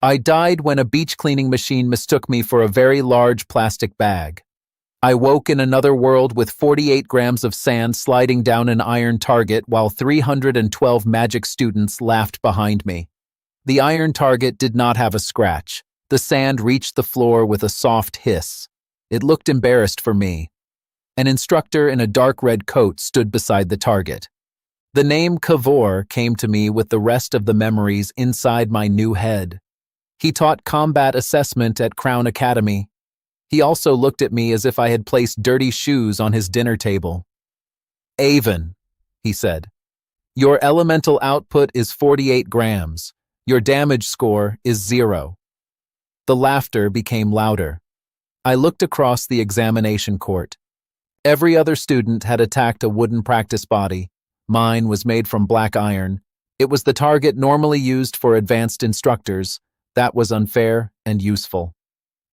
I died when a beach cleaning machine mistook me for a very large plastic bag. I woke in another world with 48 grams of sand sliding down an iron target while 312 magic students laughed behind me. The iron target did not have a scratch. The sand reached the floor with a soft hiss. It looked embarrassed for me. An instructor in a dark red coat stood beside the target. The name Kavor came to me with the rest of the memories inside my new head. He taught combat assessment at Crown Academy. He also looked at me as if I had placed dirty shoes on his dinner table. "Avon," he said, "your elemental output is 48 grams. Your damage score is 0. The laughter became louder. I looked across the examination court. Every other student had attacked a wooden practice body. Mine was made from black iron. It was the target normally used for advanced instructors. That was unfair and useful.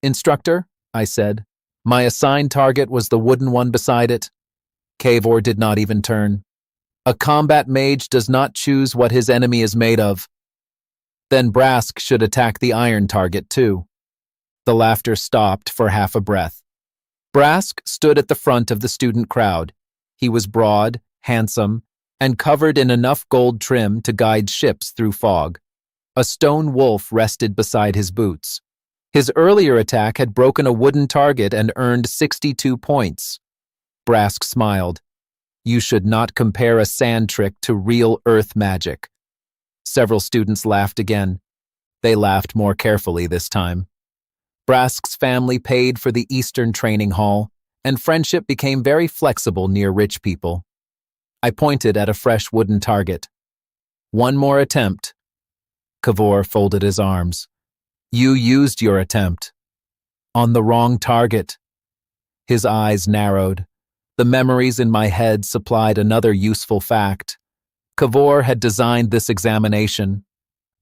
"Instructor," I said. My assigned target was the wooden one beside it. Kavor did not even turn. "A combat mage does not choose what his enemy is made of." "Then Brask should attack the iron target too." The laughter stopped for half a breath. Brask stood at the front of the student crowd. He was broad, handsome, and covered in enough gold trim to guide ships through fog. A stone wolf rested beside his boots. His earlier attack had broken a wooden target and earned 62 points. Brask smiled. "You should not compare a sand trick to real earth magic." Several students laughed again. They laughed more carefully this time. Brask's family paid for the Eastern Training Hall, and friendship became very flexible near rich people. I pointed at a fresh wooden target. "One more attempt." Kavor folded his arms. "You used your attempt. On the wrong target." His eyes narrowed. The memories in my head supplied another useful fact. Kavor had designed this examination.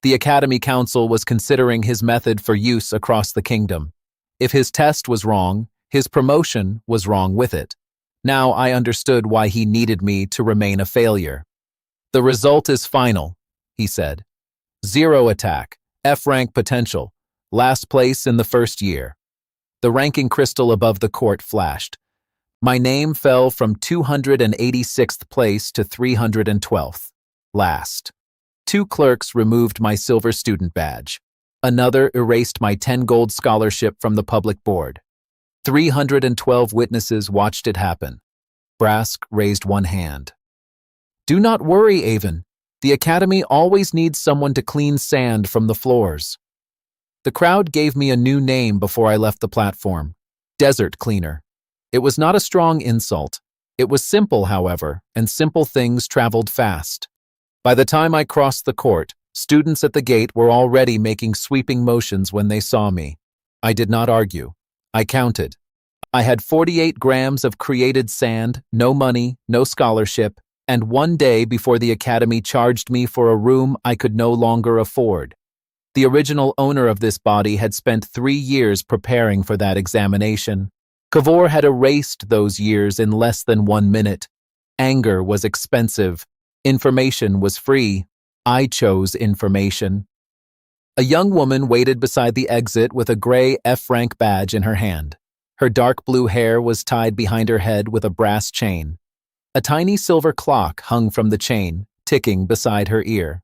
The Academy Council was considering his method for use across the kingdom. If his test was wrong, his promotion was wrong with it. Now I understood why he needed me to remain a failure. "The result is final," he said. 0 attack, F rank potential, last place in the first year. The ranking crystal above the court flashed. My name fell from 286th place to 312th, last. 2 clerks removed my silver student badge. Another erased my 10 gold scholarship from the public board. 312 witnesses watched it happen. Brask raised one hand. "Do not worry, Avon. The Academy always needs someone to clean sand from the floors." The crowd gave me a new name before I left the platform. Desert Cleaner. It was not a strong insult. It was simple, however, and simple things traveled fast. By the time I crossed the court, students at the gate were already making sweeping motions when they saw me. I did not argue. I counted. I had 48 grams of created sand, no money, no scholarship, and one day before the Academy charged me for a room I could no longer afford. The original owner of this body had spent 3 years preparing for that examination. Kavor had erased those years in less than 1 minute. Anger was expensive. Information was free. I chose information. A young woman waited beside the exit with a gray F-rank badge in her hand. Her dark blue hair was tied behind her head with a brass chain. A tiny silver clock hung from the chain, ticking beside her ear.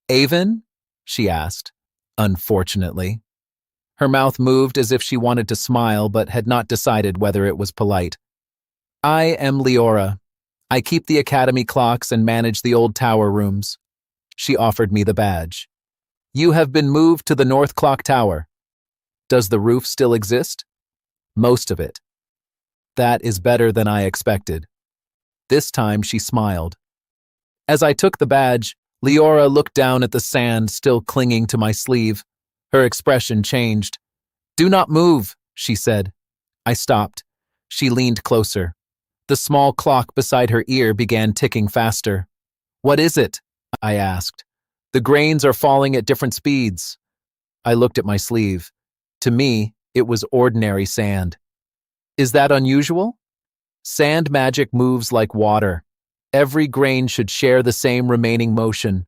"Avon?" she asked, unfortunately. Her mouth moved as if she wanted to smile but had not decided whether it was polite. "I am Leora. I keep the Academy clocks and manage the old tower rooms." She offered me the badge. "You have been moved to the North Clock Tower. Does the roof still exist?" "Most of it." "That is better than I expected." This time she smiled. As I took the badge, Leora looked down at the sand still clinging to my sleeve. Her expression changed. "Do not move," she said. I stopped. She leaned closer. The small clock beside her ear began ticking faster. "What is it?" I asked. "The grains are falling at different speeds." I looked at my sleeve. To me, it was ordinary sand. "Is that unusual?" "Sand magic moves like water. Every grain should share the same remaining motion."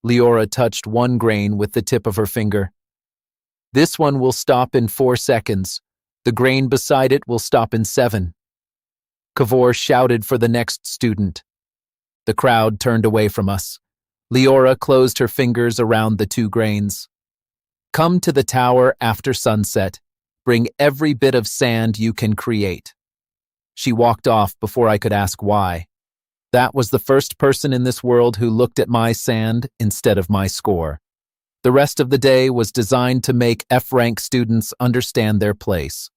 Leora touched one grain with the tip of her finger. This one will stop in 4 seconds. The grain beside it will stop in 7. Kavor shouted for the next student. The crowd turned away from us. Leora closed her fingers around the 2 grains. Come to the tower after sunset. Bring every bit of sand you can create. She walked off before I could ask why. That was the first person in this world who looked at my sand instead of my score. The rest of the day was designed to make F-rank students understand their place.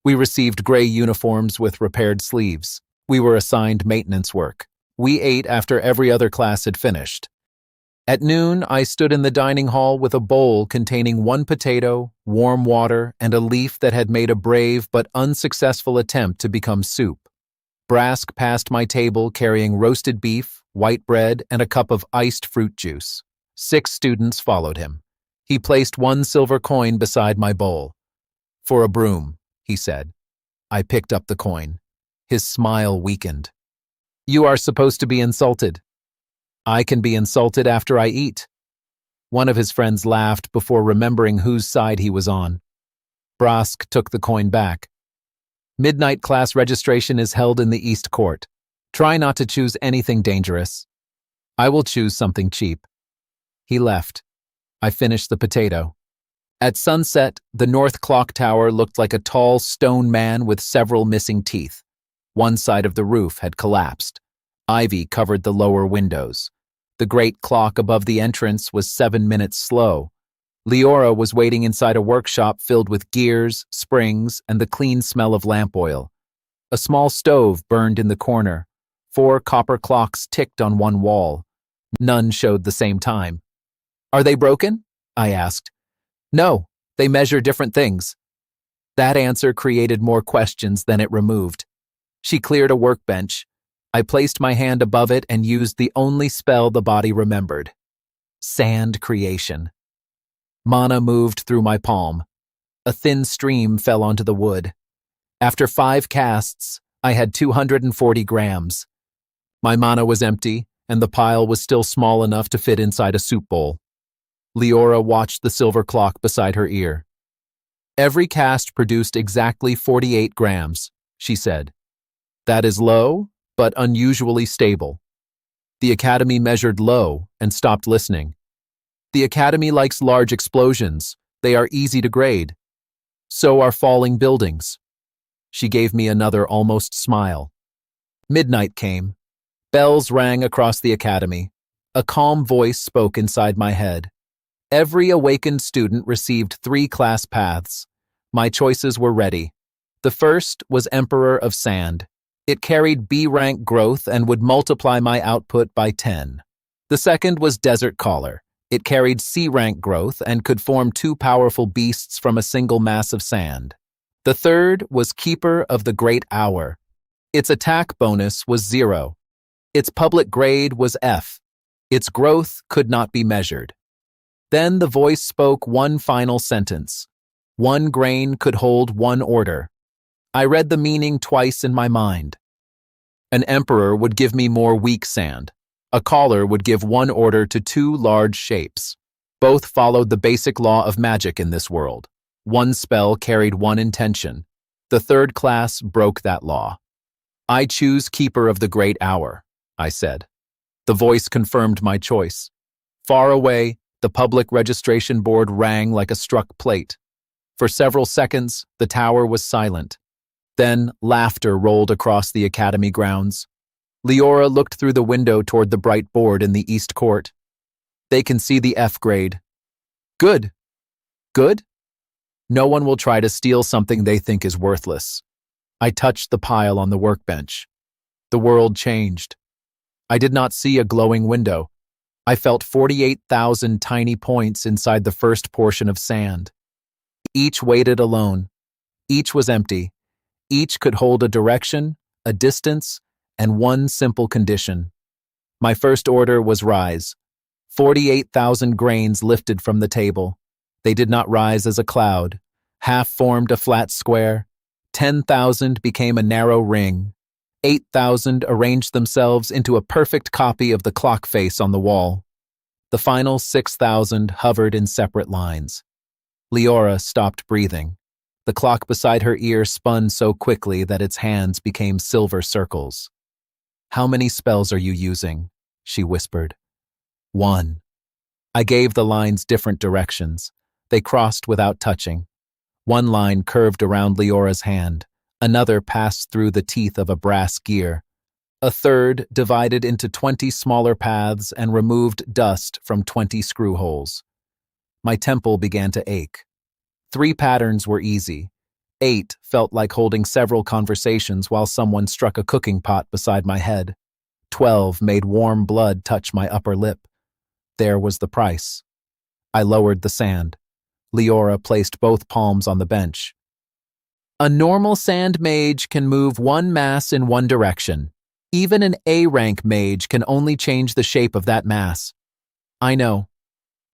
We received gray uniforms with repaired sleeves. We were assigned maintenance work. We ate after every other class had finished. At noon, I stood in the dining hall with a bowl containing 1 potato, warm water, and a leaf that had made a brave but unsuccessful attempt to become soup. Brask passed my table carrying roasted beef, white bread, and a cup of iced fruit juice. 6 students followed him. He placed 1 silver coin beside my bowl. For a broom, he said. I picked up the coin. His smile weakened. You are supposed to be insulted. I can be insulted after I eat. One of his friends laughed before remembering whose side he was on. Brask took the coin back. Midnight class registration is held in the East Court. Try not to choose anything dangerous. I will choose something cheap. He left. I finished the potato. At sunset, the North Clock Tower looked like a tall stone man with several missing teeth. One side of the roof had collapsed. Ivy covered the lower windows. The great clock above the entrance was 7 minutes slow. Leora was waiting inside a workshop filled with gears, springs, and the clean smell of lamp oil. A small stove burned in the corner. 4 copper clocks ticked on one wall. None showed the same time. Are they broken? I asked. No, they measure different things. That answer created more questions than it removed. She cleared a workbench. I placed my hand above it and used the only spell the body remembered. Sand creation. Mana moved through my palm. A thin stream fell onto the wood. After 5 casts, I had 240 grams. My mana was empty, and the pile was still small enough to fit inside a soup bowl. Leora watched the silver clock beside her ear. Every cast produced exactly 48 grams, she said. That is low, but unusually stable. The Academy measured low and stopped listening. The Academy likes large explosions. They are easy to grade. So are falling buildings. She gave me another almost smile. Midnight came. Bells rang across the Academy. A calm voice spoke inside my head. Every awakened student received 3 class paths. My choices were ready. The first was Emperor of Sand. It carried B-rank growth and would multiply my output by 10. The second was Desert Caller. It carried C-rank growth and could form 2 powerful beasts from a single mass of sand. The third was Keeper of the Great Hour. Its attack bonus was 0. Its public grade was F. Its growth could not be measured. Then the voice spoke one final sentence. 1 grain could hold 1 order. I read the meaning twice in my mind. An emperor would give me more weak sand. A caller would give 1 order to 2 large shapes. Both followed the basic law of magic in this world. 1 spell carried 1 intention. The third class broke that law. I choose Keeper of the Great Hour, I said. The voice confirmed my choice. Far away, the public registration board rang like a struck plate. For several seconds, the tower was silent. Then laughter rolled across the Academy grounds. Leora looked through the window toward the bright board in the East Court. They can see the F grade. Good. Good? No one will try to steal something they think is worthless. I touched the pile on the workbench. The world changed. I did not see a glowing window. I felt 48,000 tiny points inside the first portion of sand. Each waited alone. Each was empty. Each could hold a direction, a distance, and 1 simple condition. My first order was rise. 48,000 grains lifted from the table. They did not rise as a cloud. Half formed a flat square. 10,000 became a narrow ring. 8,000 arranged themselves into a perfect copy of the clock face on the wall. The final 6,000 hovered in separate lines. Leora stopped breathing. The clock beside her ear spun so quickly that its hands became silver circles. "How many spells are you using?" she whispered. "One." I gave the lines different directions. They crossed without touching. One line curved around Leora's hand. Another passed through the teeth of a brass gear. A third divided into 20 smaller paths and removed dust from 20 screw holes. My temple began to ache. 3 patterns were easy. 8 felt like holding several conversations while someone struck a cooking pot beside my head. 12 made warm blood touch my upper lip. There was the price. I lowered the sand. Leora placed both palms on the bench. "A normal sand mage can move one mass in one direction. Even an A-rank mage can only change the shape of that mass." "I know.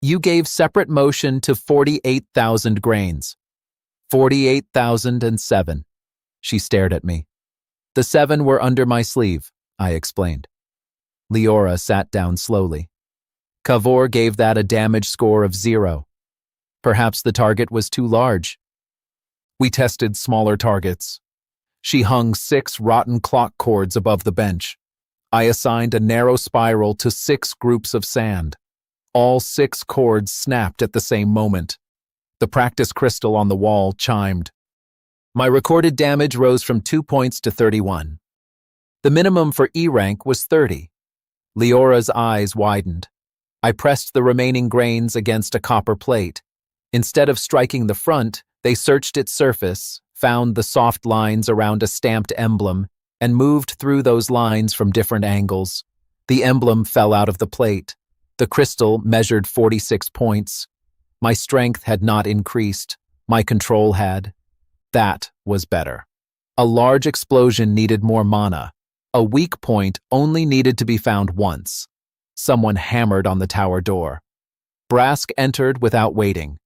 You gave separate motion to 48,000 grains." 48,007. She stared at me. "The 7 were under my sleeve," I explained. Leora sat down slowly. "Kavor gave that a damage score of 0. Perhaps the target was too large." We tested smaller targets. She hung 6 rotten clock cords above the bench. I assigned a narrow spiral to 6 groups of sand. All 6 cords snapped at the same moment. The practice crystal on the wall chimed. My recorded damage rose from 2 points to 31. The minimum for E rank was 30. Leora's eyes widened. I pressed the remaining grains against a copper plate. Instead of striking the front, they searched its surface, found the soft lines around a stamped emblem, and moved through those lines from different angles. The emblem fell out of the plate. The crystal measured 46 points. My strength had not increased. My control had. That was better. A large explosion needed more mana. A weak point only needed to be found once. Someone hammered on the tower door. Brask entered without waiting.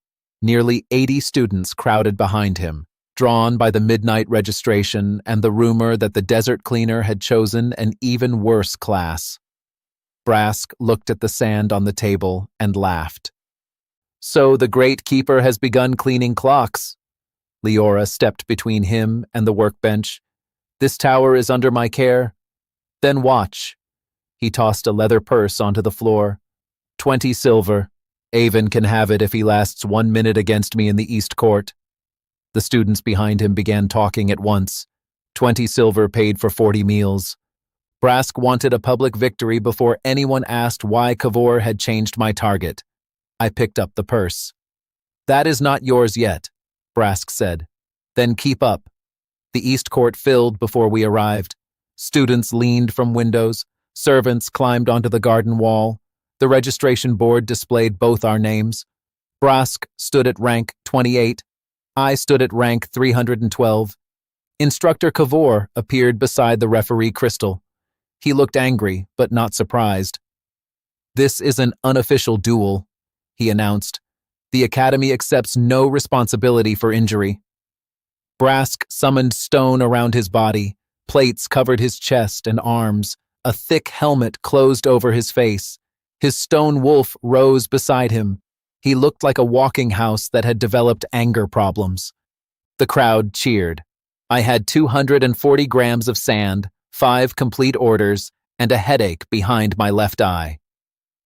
Nearly 80 students crowded behind him, drawn by the midnight registration and the rumor that the desert cleaner had chosen an even worse class. Brask looked at the sand on the table and laughed. "So the great keeper has begun cleaning clocks." Leora stepped between him and the workbench. "This tower is under my care. Then watch." He tossed a leather purse onto the floor. 20 silver. Avon can have it if he lasts 1 minute against me in the East Court. The students behind him began talking at once. 20 silver paid for 40 meals. Brask wanted a public victory before anyone asked why Kavor had changed my target. I picked up the purse. "That is not yours yet," Brask said. "Then keep up." The East Court filled before we arrived. Students leaned from windows. Servants climbed onto the garden wall. The registration board displayed both our names. Brask stood at rank 28. I stood at rank 312. Instructor Kavor appeared beside the referee Crystal. He looked angry, but not surprised. "This is an unofficial duel," he announced. "The Academy accepts no responsibility for injury." Brask summoned stone around his body. Plates covered his chest and arms. A thick helmet closed over his face. His stone wolf rose beside him. He looked like a walking house that had developed anger problems. The crowd cheered. I had 240 grams of sand, 5 complete orders, and a headache behind my left eye.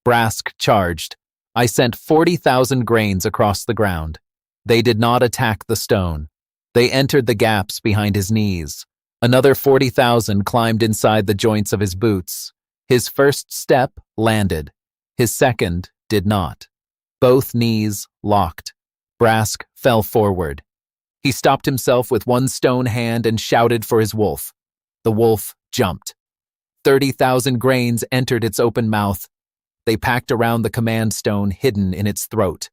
Brask charged. I sent 40,000 grains across the ground. They did not attack the stone. They entered the gaps behind his knees. Another 40,000 climbed inside the joints of his boots. His first step landed. His second did not. Both knees locked. Brask fell forward. He stopped himself with one stone hand and shouted for his wolf. The wolf jumped. 30,000 grains entered its open mouth. They packed around the command stone hidden in its throat.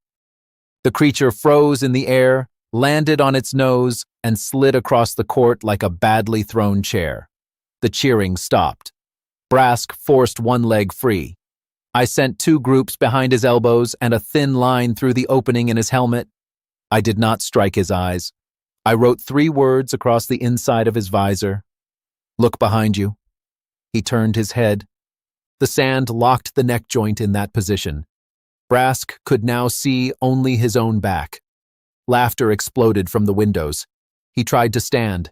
The creature froze in the air, landed on its nose, and slid across the court like a badly thrown chair. The cheering stopped. Brask forced one leg free. I sent 2 groups behind his elbows and a thin line through the opening in his helmet. I did not strike his eyes. I wrote 3 words across the inside of his visor. "Look behind you." He turned his head. The sand locked the neck joint in that position. Brask could now see only his own back. Laughter exploded from the windows. He tried to stand.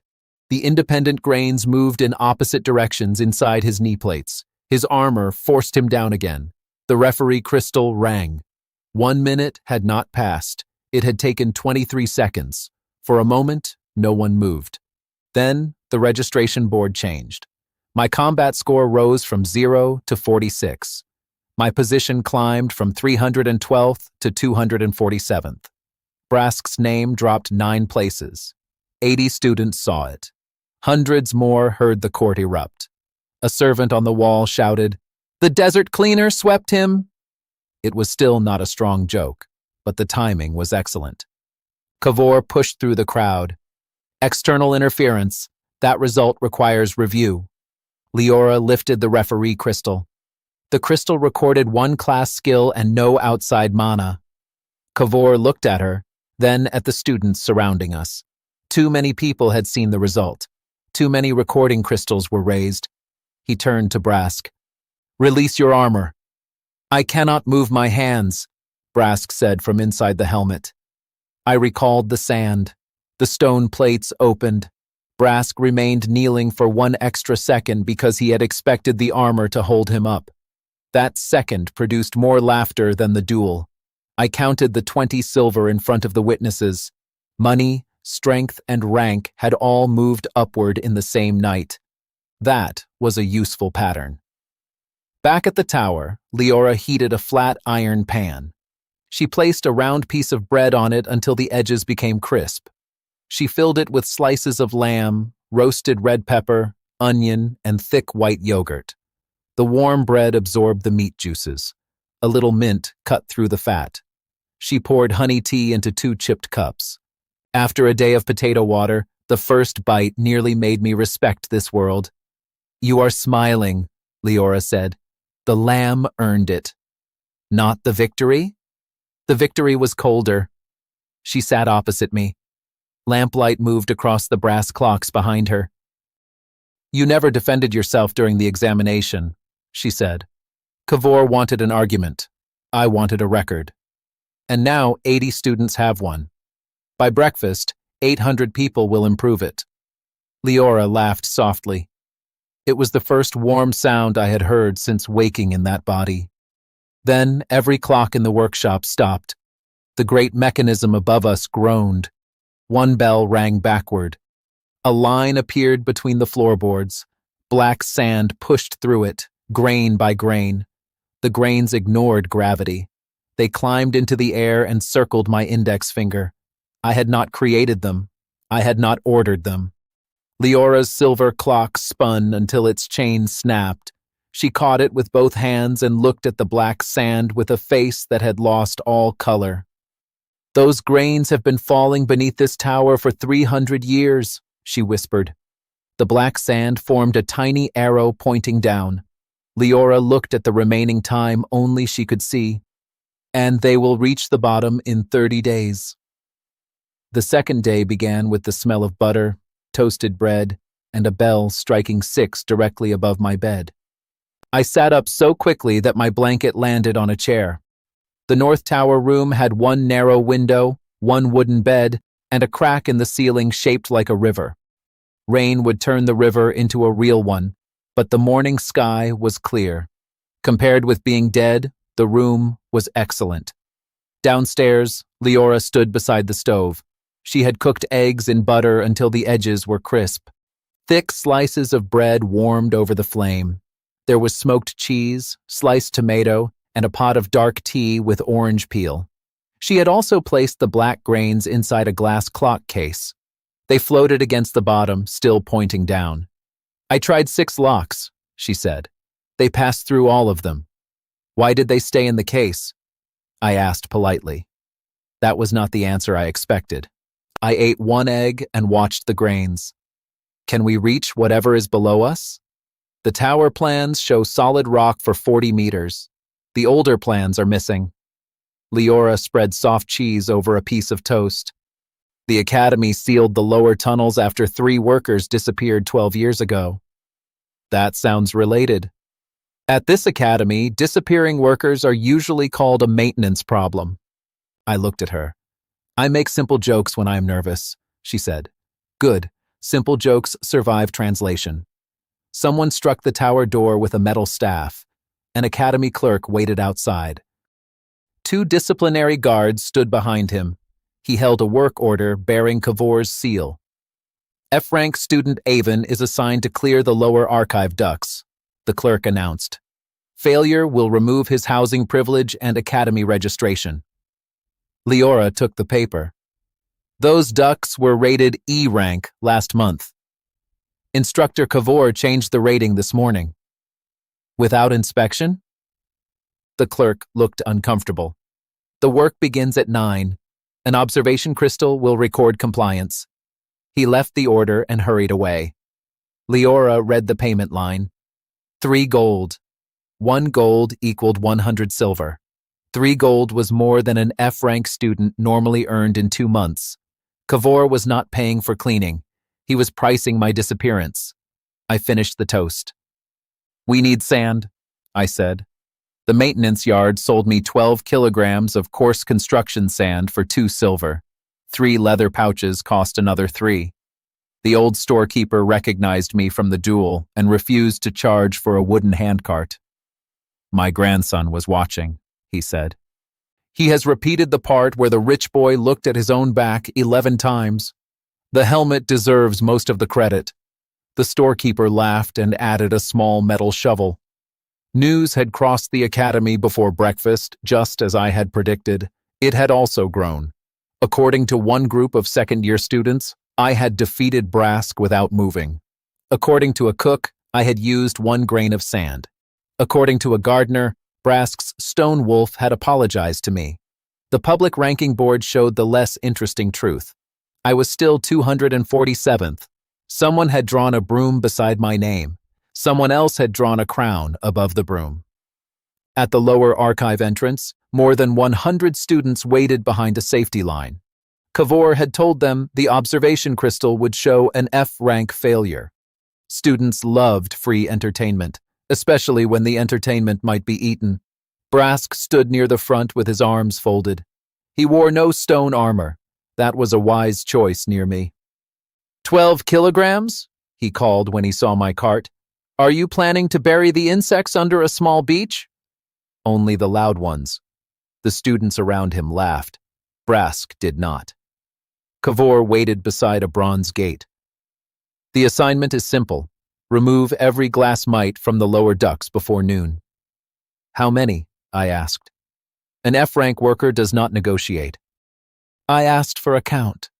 The independent grains moved in opposite directions inside his knee plates. His armor forced him down again. The referee crystal rang. 1 minute had not passed. It had taken 23 seconds. For a moment, no one moved. Then, the registration board changed. My combat score rose from 0 to 46. My position climbed from 312th to 247th. Brask's name dropped 9 places. 80 students saw it. Hundreds more heard the court erupt. A servant on the wall shouted, "The desert cleaner swept him!" It was still not a strong joke, but the timing was excellent. Kavor pushed through the crowd. "External interference. That result requires review." Leora lifted the referee crystal. The crystal recorded 1 class skill and no outside mana. Kavor looked at her, then at the students surrounding us. Too many people had seen the result. Too many recording crystals were raised. He turned to Brask. "Release your armor." "I cannot move my hands," Brask said from inside the helmet. I recalled the sand. The stone plates opened. Brask remained kneeling for 1 extra second because he had expected the armor to hold him up. That second produced more laughter than the duel. I counted the 20 silver in front of the witnesses. Money, strength, and rank had all moved upward in the same night. That was a useful pattern. Back at the tower, Leora heated a flat iron pan. She placed a round piece of bread on it until the edges became crisp. She filled it with slices of lamb, roasted red pepper, onion, and thick white yogurt. The warm bread absorbed the meat juices. A little mint cut through the fat. She poured honey tea into 2 chipped cups. After a day of potato water, the first bite nearly made me respect this world. "You are smiling," Leora said. "The lamb earned it." "Not the victory?" "The victory was colder." She sat opposite me. Lamplight moved across the brass clocks behind her. "You never defended yourself during the examination," she said. "Kavor wanted an argument. I wanted a record. And now 80 students have one. By breakfast, 800 people will improve it." Leora laughed softly. It was the first warm sound I had heard since waking in that body. Then every clock in the workshop stopped. The great mechanism above us groaned. 1 bell rang backward. A line appeared between the floorboards. Black sand pushed through it, grain by grain. The grains ignored gravity. They climbed into the air and circled my index finger. I had not created them. I had not ordered them. Leora's silver clock spun until its chain snapped. She caught it with both hands and looked at the black sand with a face that had lost all color. "Those grains have been falling beneath this tower for 300 years, she whispered. The black sand formed a tiny arrow pointing down. Leora looked at the remaining time only she could see. "And they will reach the bottom in 30 days. The second day began with the smell of butter, toasted bread, and a bell striking 6 directly above my bed. I sat up so quickly that my blanket landed on a chair. The North Tower room had 1 narrow window, 1 wooden bed, and a crack in the ceiling shaped like a river. Rain would turn the river into a real one, but the morning sky was clear. Compared with being dead, the room was excellent. Downstairs, Leora stood beside the stove. She had cooked eggs in butter until the edges were crisp. Thick slices of bread warmed over the flame. There was smoked cheese, sliced tomato, and a pot of dark tea with orange peel. She had also placed the black grains inside a glass clock case. They floated against the bottom, still pointing down. "I tried 6 locks," she said. "They passed through all of them." "Why did they stay in the case?" I asked politely. That was not the answer I expected. I ate 1 egg and watched the grains. "Can we reach whatever is below us?" "The tower plans show solid rock for 40 meters. The older plans are missing." Leora spread soft cheese over a piece of toast. "The academy sealed the lower tunnels after 3 workers disappeared 12 years ago." That sounds related. At this academy, disappearing workers are usually called a maintenance problem. I looked at her. I make simple jokes when I am nervous, she said. Good. Simple jokes survive translation. Someone struck the tower door with a metal staff. An academy clerk waited outside. 2 disciplinary guards stood behind him. He held a work order bearing Kavor's seal. F-rank student Avon is assigned to clear the lower archive ducts, the clerk announced. Failure will remove his housing privilege and academy registration. Leora took the paper. Those ducks were rated E rank last month. Instructor Kavor changed the rating this morning. Without inspection? The clerk looked uncomfortable. The work begins at 9. An observation crystal will record compliance. He left the order and hurried away. Leora read the payment line. 3 gold. 1 gold equaled 100 silver. 3 gold was more than an F-rank student normally earned in 2 months. Kavor was not paying for cleaning. He was pricing my disappearance. I finished the toast. We need sand, I said. The maintenance yard sold me 12 kilograms of coarse construction sand for 2 silver. 3 leather pouches cost another 3. The old storekeeper recognized me from the duel and refused to charge for a wooden handcart. My grandson was watching, he said. He has repeated the part where the rich boy looked at his own back 11 times. The helmet deserves most of the credit. The storekeeper laughed and added a small metal shovel. News had crossed the academy before breakfast, just as I had predicted. It had also grown. According to one group of second-year students, I had defeated Brask without moving. According to a cook, I had used 1 grain of sand. According to a gardener, Brask's stone wolf had apologized to me. The public ranking board showed the less interesting truth. I was still 247th. Someone had drawn a broom beside my name. Someone else had drawn a crown above the broom. At the lower archive entrance, more than 100 students waited behind a safety line. Kavor had told them the observation crystal would show an F-rank failure. Students loved free entertainment, especially when the entertainment might be eaten. Brask stood near the front with his arms folded. He wore no stone armor. That was a wise choice near me. 12 kilograms? He called when he saw my cart. Are you planning to bury the insects under a small beach? Only the loud ones. The students around him laughed. Brask did not. Kavor waited beside a bronze gate. The assignment is simple. Remove every glass mite from the lower ducts before noon. How many? I asked. An F-rank worker does not negotiate. I asked for a count.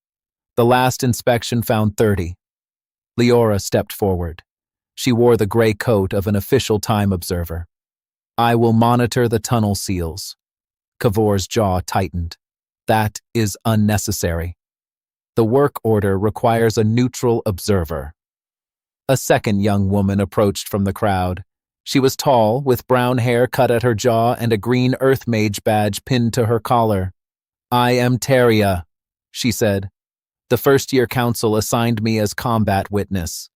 The last inspection found 30. Leora stepped forward. She wore the gray coat of an official time observer. I will monitor the tunnel seals. Kavor's jaw tightened. That is unnecessary. The work order requires a neutral observer. A second young woman approached from the crowd. She was tall, with brown hair cut at her jaw and a green Earth Mage badge pinned to her collar. I am Teria, she said. The first-year council assigned me as combat witness.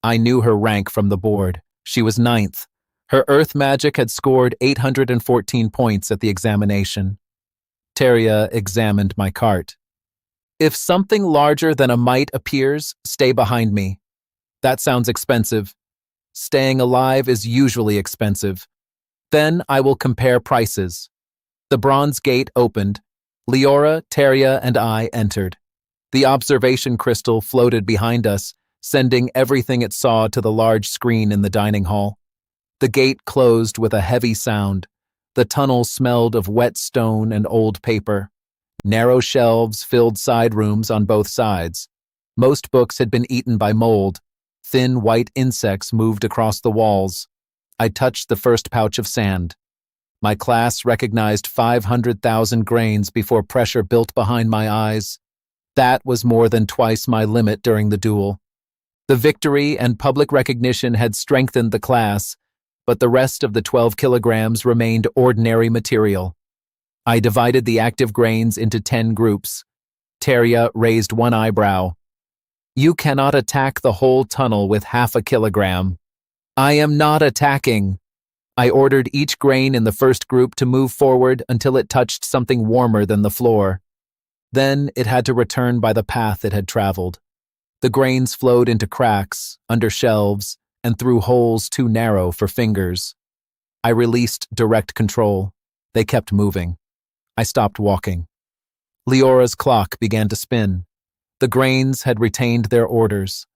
I knew her rank from the board. She was 9th. Her Earth magic had scored 814 points at the examination. Teria examined my cart. If something larger than a mite appears, stay behind me. That sounds expensive. Staying alive is usually expensive. Then I will compare prices. The bronze gate opened. Leora, Teria, and I entered. The observation crystal floated behind us, sending everything it saw to the large screen in the dining hall. The gate closed with a heavy sound. The tunnel smelled of wet stone and old paper. Narrow shelves filled side rooms on both sides. Most books had been eaten by mold. Thin white insects moved across the walls. I touched the first pouch of sand. My class recognized 500,000 grains before pressure built behind my eyes. That was more than twice my limit during the duel. The victory and public recognition had strengthened the class, but the rest of the 12 kilograms remained ordinary material. I divided the active grains into 10 groups. Teria raised one eyebrow. You cannot attack the whole tunnel with half a kilogram. I am not attacking. I ordered each grain in the first group to move forward until it touched something warmer than the floor. Then it had to return by the path it had traveled. The grains flowed into cracks, under shelves, and through holes too narrow for fingers. I released direct control. They kept moving. I stopped walking. Leora's clock began to spin. The grains had retained their orders.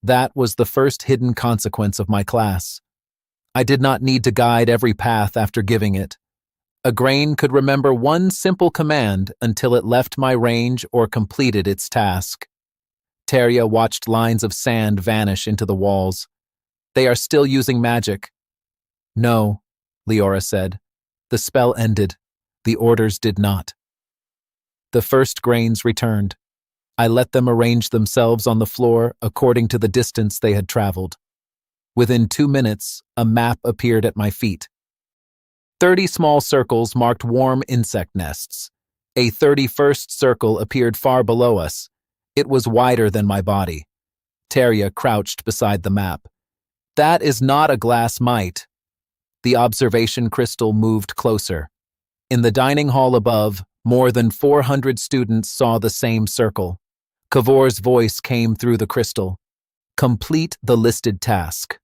That was the first hidden consequence of my class. I did not need to guide every path after giving it. A grain could remember one simple command until it left my range or completed its task. Teria watched lines of sand vanish into the walls. They are still using magic. No, Leora said. The spell ended. The orders did not. The first grains returned. I let them arrange themselves on the floor according to the distance they had traveled. Within 2 minutes, a map appeared at my feet. 30 small circles marked warm insect nests. A 31st circle appeared far below us. It was wider than my body. Teria crouched beside the map. That is not a glass mite. The observation crystal moved closer. In the dining hall above, more than 400 students saw the same circle. Kavor's voice came through the crystal. Complete the listed task.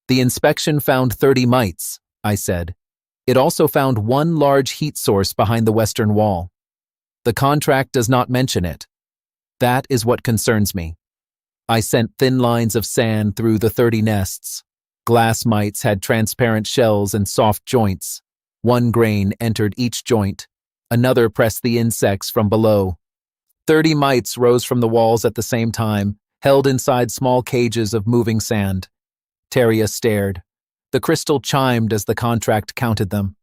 The inspection found 30 mites, I said. It also found one large heat source behind the western wall. The contract does not mention it. That is what concerns me. I sent thin lines of sand through the 30 nests. Glass mites had transparent shells and soft joints. One grain entered each joint. Another pressed the insects from below. 30 mites rose from the walls at the same time, held inside small cages of moving sand. Teria stared. The crystal chimed as the contract counted them.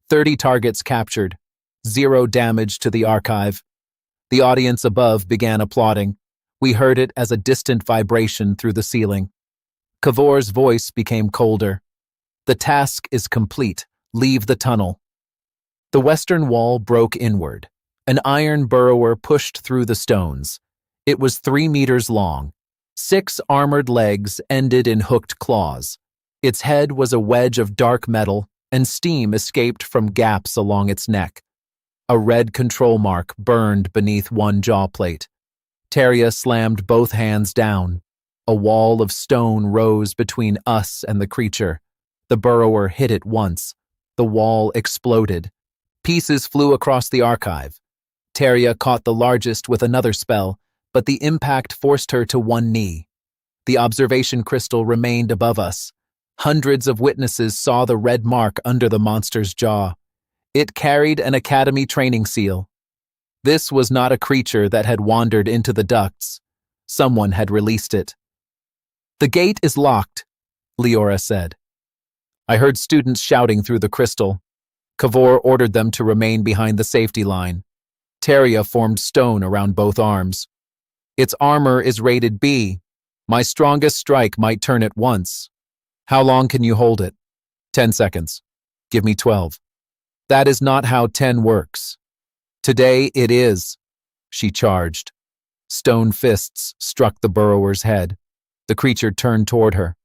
30 targets captured. 0 damage to the archive. The audience above began applauding. We heard it as a distant vibration through the ceiling. Kavor's voice became colder. The task is complete. Leave the tunnel. The western wall broke inward. An iron burrower pushed through the stones. It was 3 meters long. 6 armored legs ended in hooked claws. Its head was a wedge of dark metal, and steam escaped from gaps along its neck. A red control mark burned beneath one jaw plate. Teria slammed both hands down. A wall of stone rose between us and the creature. The burrower hit it once. The wall exploded. Pieces flew across the archive. Teria caught the largest with another spell, but the impact forced her to one knee. The observation crystal remained above us. Hundreds of witnesses saw the red mark under the monster's jaw. It carried an academy training seal. This was not a creature that had wandered into the ducts. Someone had released it. The gate is locked, Leora said. I heard students shouting through the crystal. Kavor ordered them to remain behind the safety line. Teria formed stone around both arms. Its armor is rated B. My strongest strike might turn it once. How long can you hold it? 10 seconds. Give me 12. That is not how 10 works. Today it is. She charged. Stone fists struck the burrower's head. The creature turned toward her.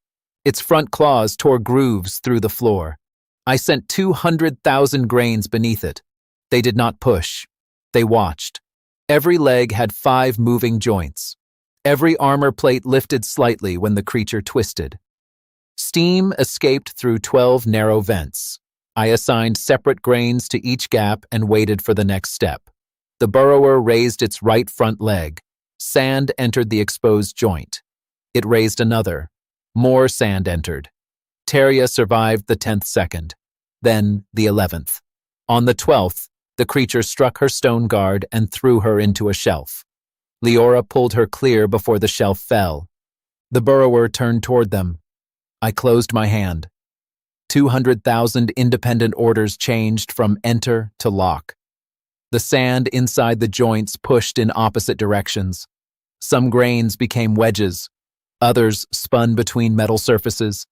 Its front claws tore grooves through the floor. I sent 200,000 grains beneath it. They did not push. They watched. Every leg had 5 moving joints. Every armor plate lifted slightly when the creature twisted. Steam escaped through 12 narrow vents. I assigned separate grains to each gap and waited for the next step. The burrower raised its right front leg. Sand entered the exposed joint. It raised another. More sand entered. Teria survived the 10th second, then the 11th. On the 12th, the creature struck her stone guard and threw her into a shelf. Leora pulled her clear before the shelf fell. The burrower turned toward them. I closed my hand. 200,000 independent orders changed from enter to lock. The sand inside the joints pushed in opposite directions. Some grains became wedges. Others spun between metal surfaces.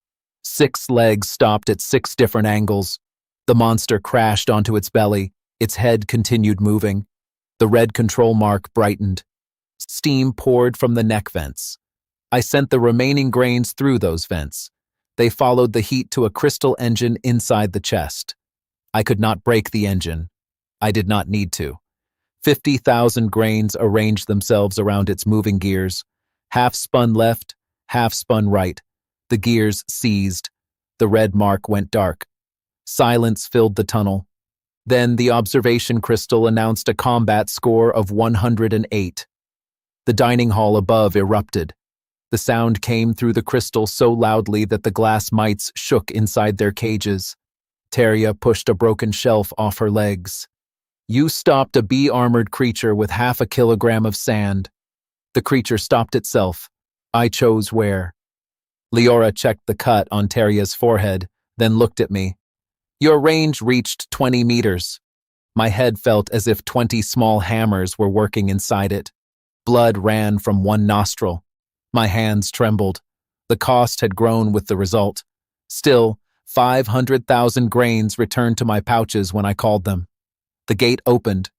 6 legs stopped at 6 different angles. The monster crashed onto its belly. Its head continued moving. The red control mark brightened. Steam poured from the neck vents. I sent the remaining grains through those vents. They followed the heat to a crystal engine inside the chest. I could not break the engine. I did not need to. 50,000 grains arranged themselves around its moving gears. Half spun left, half spun right. The gears seized. The red mark went dark. Silence filled the tunnel. Then the observation crystal announced a combat score of 108. The dining hall above erupted. The sound came through the crystal so loudly that the glass mites shook inside their cages. Teria pushed a broken shelf off her legs. You stopped a bee-armored creature with half a kilogram of sand. The creature stopped itself. I chose where. Leora checked the cut on Teria's forehead, then looked at me. Your range reached 20 meters. My head felt as if 20 small hammers were working inside it. Blood ran from one nostril. My hands trembled. The cost had grown with the result. Still, 500,000 grains returned to my pouches when I called them. The gate opened.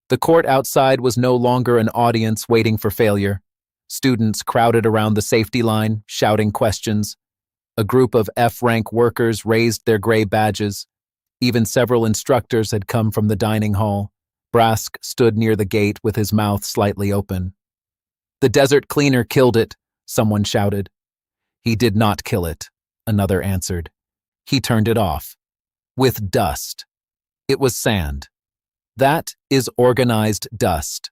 The court outside was no longer an audience waiting for failure. Students crowded around the safety line, shouting questions. A group of F-rank workers raised their gray badges. Even several instructors had come from the dining hall. Brask stood near the gate with his mouth slightly open. The desert cleaner killed it, someone shouted. He did not kill it, another answered. He turned it off. With dust. It was sand. That is organized dust.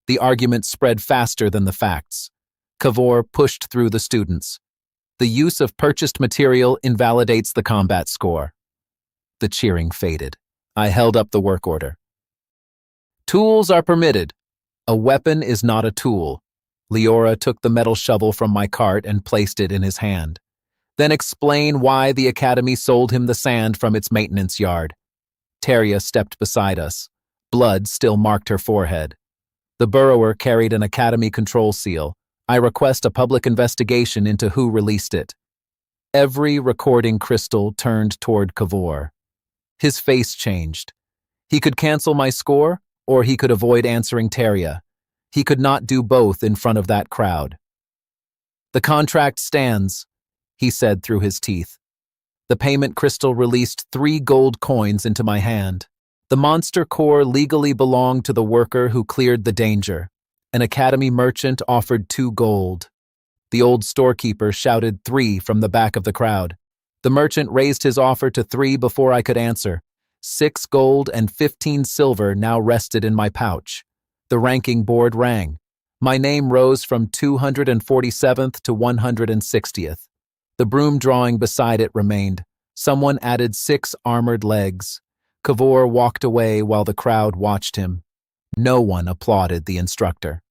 The argument spread faster than the facts. Kavor pushed through the students. The use of purchased material invalidates the combat score. The cheering faded. I held up the work order. Tools are permitted. A weapon is not a tool. Leora took the metal shovel from my cart and placed it in his hand. Then explain why the academy sold him the sand from its maintenance yard. Teria stepped beside us. Blood still marked her forehead. The burrower carried an academy control seal. I request a public investigation into who released it. Every recording crystal turned toward Kavor. His face changed. He could cancel my score, or he could avoid answering Teria. He could not do both in front of that crowd. The contract stands, he said through his teeth. The payment crystal released 3 gold coins into my hand. The monster core legally belonged to the worker who cleared the danger. An academy merchant offered 2 gold. The old storekeeper shouted 3 from the back of the crowd. The merchant raised his offer to 3 before I could answer. 6 gold and 15 silver now rested in my pouch. The ranking board rang. My name rose from 247th to 160th. The broom drawing beside it remained. Someone added 6 armored legs. Kavor walked away while the crowd watched him. No one applauded the instructor.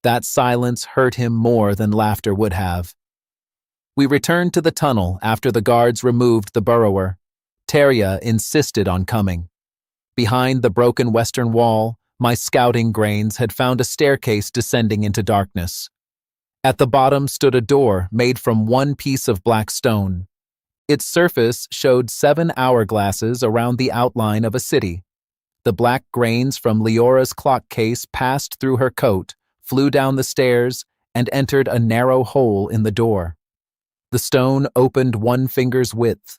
That silence hurt him more than laughter would have. We returned to the tunnel after the guards removed the burrower. Teria insisted on coming. Behind the broken western wall, my scouting grains had found a staircase descending into darkness. At the bottom stood a door made from one piece of black stone. Its surface showed 7 hourglasses around the outline of a city. The black grains from Leora's clock case passed through her coat, flew down the stairs, and entered a narrow hole in the door. The stone opened 1 finger's width.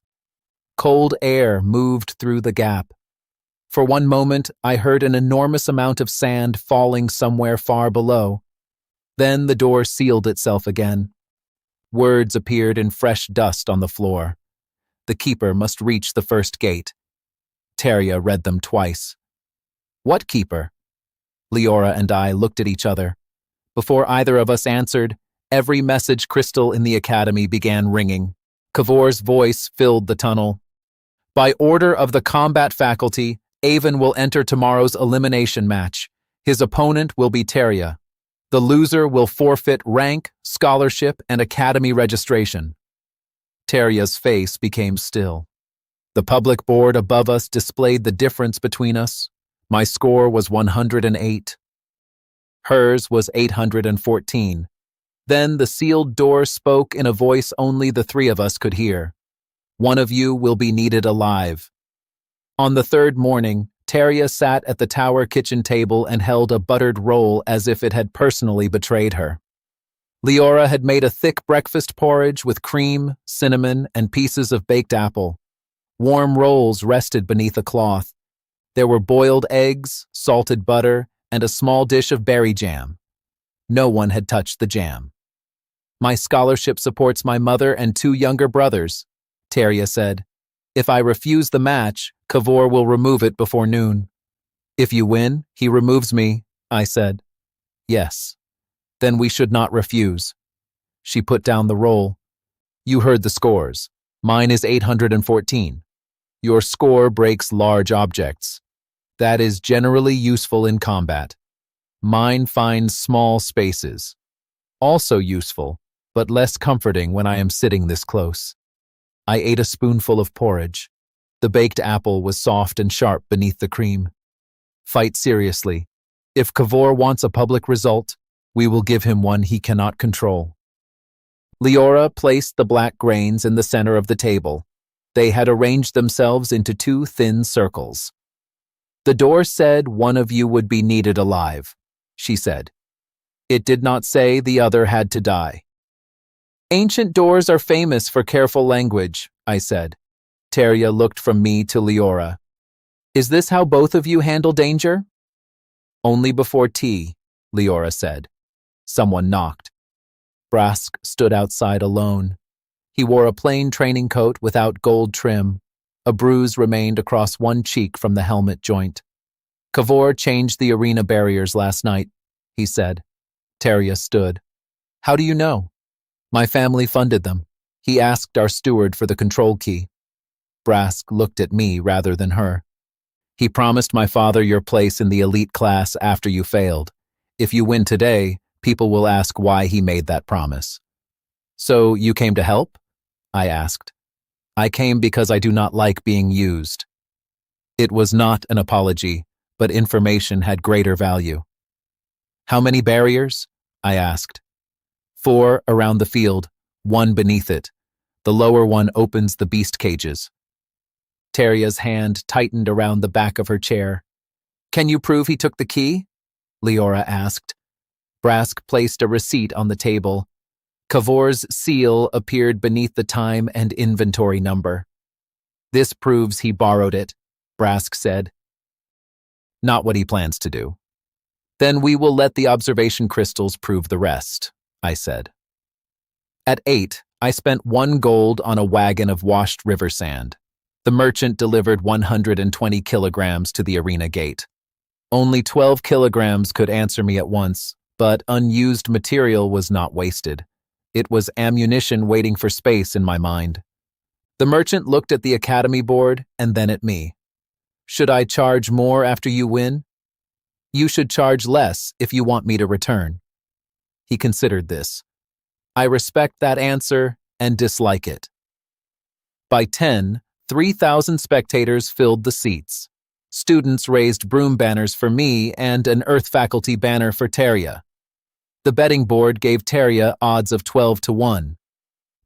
Cold air moved through the gap. For one moment, I heard an enormous amount of sand falling somewhere far below. Then the door sealed itself again. Words appeared in fresh dust on the floor. The keeper must reach the first gate. Teria read them twice. What keeper? Leora and I looked at each other. Before either of us answered, every message crystal in the academy began ringing. Kavor's voice filled the tunnel. By order of the combat faculty, Avon will enter tomorrow's elimination match. His opponent will be Teria. The loser will forfeit rank, scholarship, and academy registration. Teria's face became still. The public board above us displayed the difference between us. My score was 108. Hers was 814. Then the sealed door spoke in a voice only the 3 of us could hear. One of you will be needed alive. On the 3rd morning, Teria sat at the tower kitchen table and held a buttered roll as if it had personally betrayed her. Leora had made a thick breakfast porridge with cream, cinnamon, and pieces of baked apple. Warm rolls rested beneath a cloth. There were boiled eggs, salted butter, and a small dish of berry jam. No one had touched the jam. My scholarship supports my mother and 2 younger brothers, Teria said. If I refuse the match, Kavor will remove it before noon. If you win, he removes me, I said. Yes. Then we should not refuse. She put down the roll. You heard the scores. Mine is 814. Your score breaks large objects. That is generally useful in combat. Mine finds small spaces. Also useful, but less comforting when I am sitting this close. I ate a spoonful of porridge. The baked apple was soft and sharp beneath the cream. Fight seriously. If Kavor wants a public result, we will give him one he cannot control. Leora placed the black grains in the center of the table. They had arranged themselves into 2 thin circles. The door said one of you would be needed alive, she said. It did not say the other had to die. Ancient doors are famous for careful language, I said. Teria looked from me to Leora. Is this how both of you handle danger? Only before tea, Leora said. Someone knocked. Brask stood outside alone. He wore a plain training coat without gold trim. A bruise remained across one cheek from the helmet joint. Kavor changed the arena barriers last night, he said. Teria stood. How do you know? My family funded them. He asked our steward for the control key. Brask looked at me rather than her. He promised my father your place in the elite class after you failed. If you win today, people will ask why he made that promise. So you came to help? I asked. I came because I do not like being used. It was not an apology, but information had greater value. How many barriers? I asked. 4 around the field, 1 beneath it. The lower one opens the beast cages. Teria's hand tightened around the back of her chair. Can you prove he took the key? Leora asked. Brask placed a receipt on the table. Kavor's seal appeared beneath the time and inventory number. This proves he borrowed it, Brask said. Not what he plans to do. Then we will let the observation crystals prove the rest, I said. At 8, I spent 1 gold on a wagon of washed river sand. The merchant delivered 120 kilograms to the arena gate. Only 12 kilograms could answer me at once, but unused material was not wasted. It was ammunition waiting for space in my mind. The merchant looked at the academy board and then at me. Should I charge more after you win? You should charge less if you want me to return. He considered this. I respect that answer and dislike it. By 10, 3,000 spectators filled the seats. Students raised broom banners for me and an Earth faculty banner for Teria. The betting board gave Teria odds of 12-1.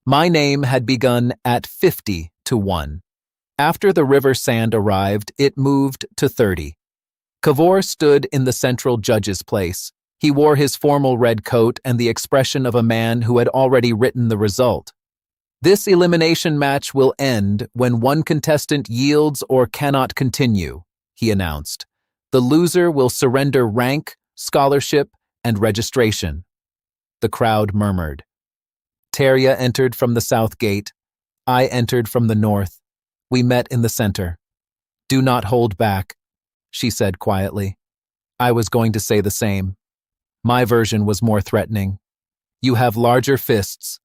My name had begun at 50-1. After the river sand arrived, it moved to 30. Kavor stood in the central judge's place. He wore his formal red coat and the expression of a man who had already written the result. This elimination match will end when one contestant yields or cannot continue, he announced. The loser will surrender rank, scholarship, and registration. The crowd murmured. Teria entered from the south gate. I entered from the north. We met in the center. Do not hold back, she said quietly. I was going to say the same. My version was more threatening. You have larger fists.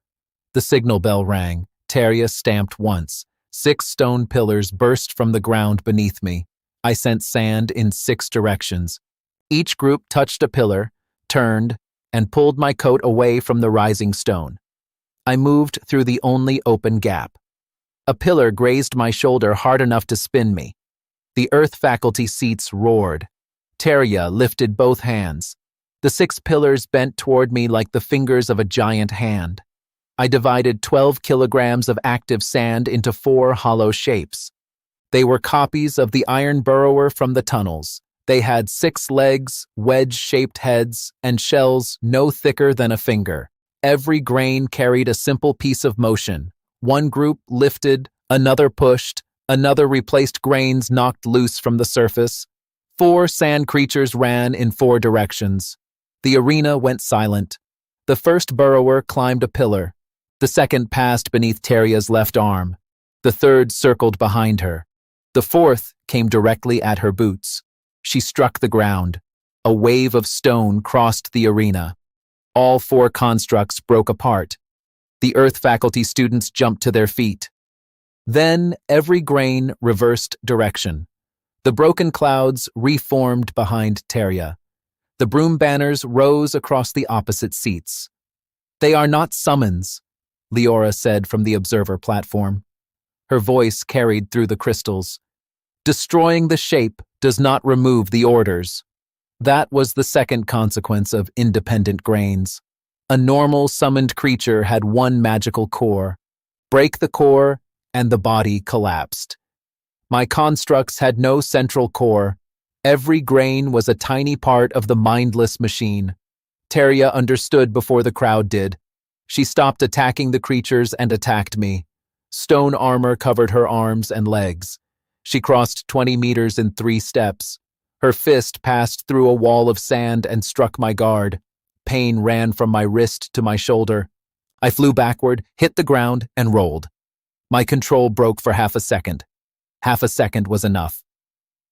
The signal bell rang. Teria stamped once. 6 stone pillars burst from the ground beneath me. I sent sand in 6 directions. Each group touched a pillar, turned, and pulled my coat away from the rising stone. I moved through the only open gap. A pillar grazed my shoulder hard enough to spin me. The Earth faculty seats roared. Teria lifted both hands. The 6 pillars bent toward me like the fingers of a giant hand. I divided 12 kilograms of active sand into 4 hollow shapes. They were copies of the iron burrower from the tunnels. They had 6 legs, wedge-shaped heads, and shells no thicker than a finger. Every grain carried a simple piece of motion. One group lifted, another pushed, another replaced grains knocked loose from the surface. 4 sand creatures ran in 4 directions. The arena went silent. The first burrower climbed a pillar. The second passed beneath Terria's left arm. The third circled behind her. The fourth came directly at her boots. She struck the ground. A wave of stone crossed the arena. All 4 constructs broke apart. The Earth faculty students jumped to their feet. Then every grain reversed direction. The broken clouds reformed behind Teria. The broom banners rose across the opposite seats. "They are not summons," Leora said from the observer platform. Her voice carried through the crystals. "Destroying the shape does not remove the orders." That was the second consequence of independent grains. A normal summoned creature had one magical core. Break the core, and the body collapsed. My constructs had no central core. Every grain was a tiny part of the mindless machine. Teria understood before the crowd did. She stopped attacking the creatures and attacked me. Stone armor covered her arms and legs. She crossed 20 meters in 3 steps. Her fist passed through a wall of sand and struck my guard. Pain ran from my wrist to my shoulder. I flew backward, hit the ground, and rolled. My control broke for half a second. Half a second was enough.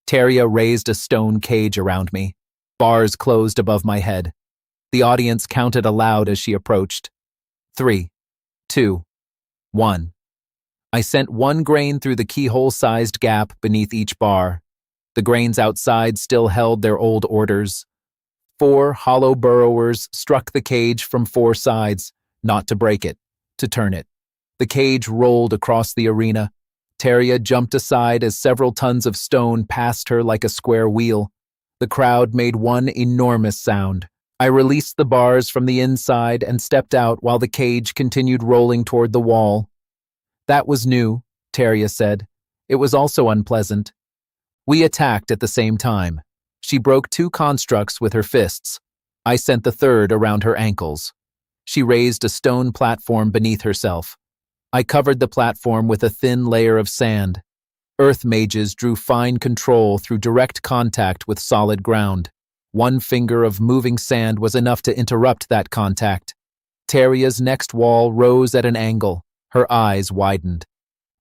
Teria raised a stone cage around me. Bars closed above my head. The audience counted aloud as she approached. 3, 2, 1. I sent 1 grain through the keyhole-sized gap beneath each bar. The grains outside still held their old orders. 4 hollow burrowers struck the cage from 4 sides, not to break it, to turn it. The cage rolled across the arena. Teria jumped aside as several tons of stone passed her like a square wheel. The crowd made one enormous sound. I released the bars from the inside and stepped out while the cage continued rolling toward the wall. "That was new," Teria said. "It was also unpleasant." We attacked at the same time. She broke 2 constructs with her fists. I sent the third around her ankles. She raised a stone platform beneath herself. I covered the platform with a thin layer of sand. Earth mages drew fine control through direct contact with solid ground. 1 finger of moving sand was enough to interrupt that contact. Teria's next wall rose at an angle. Her eyes widened.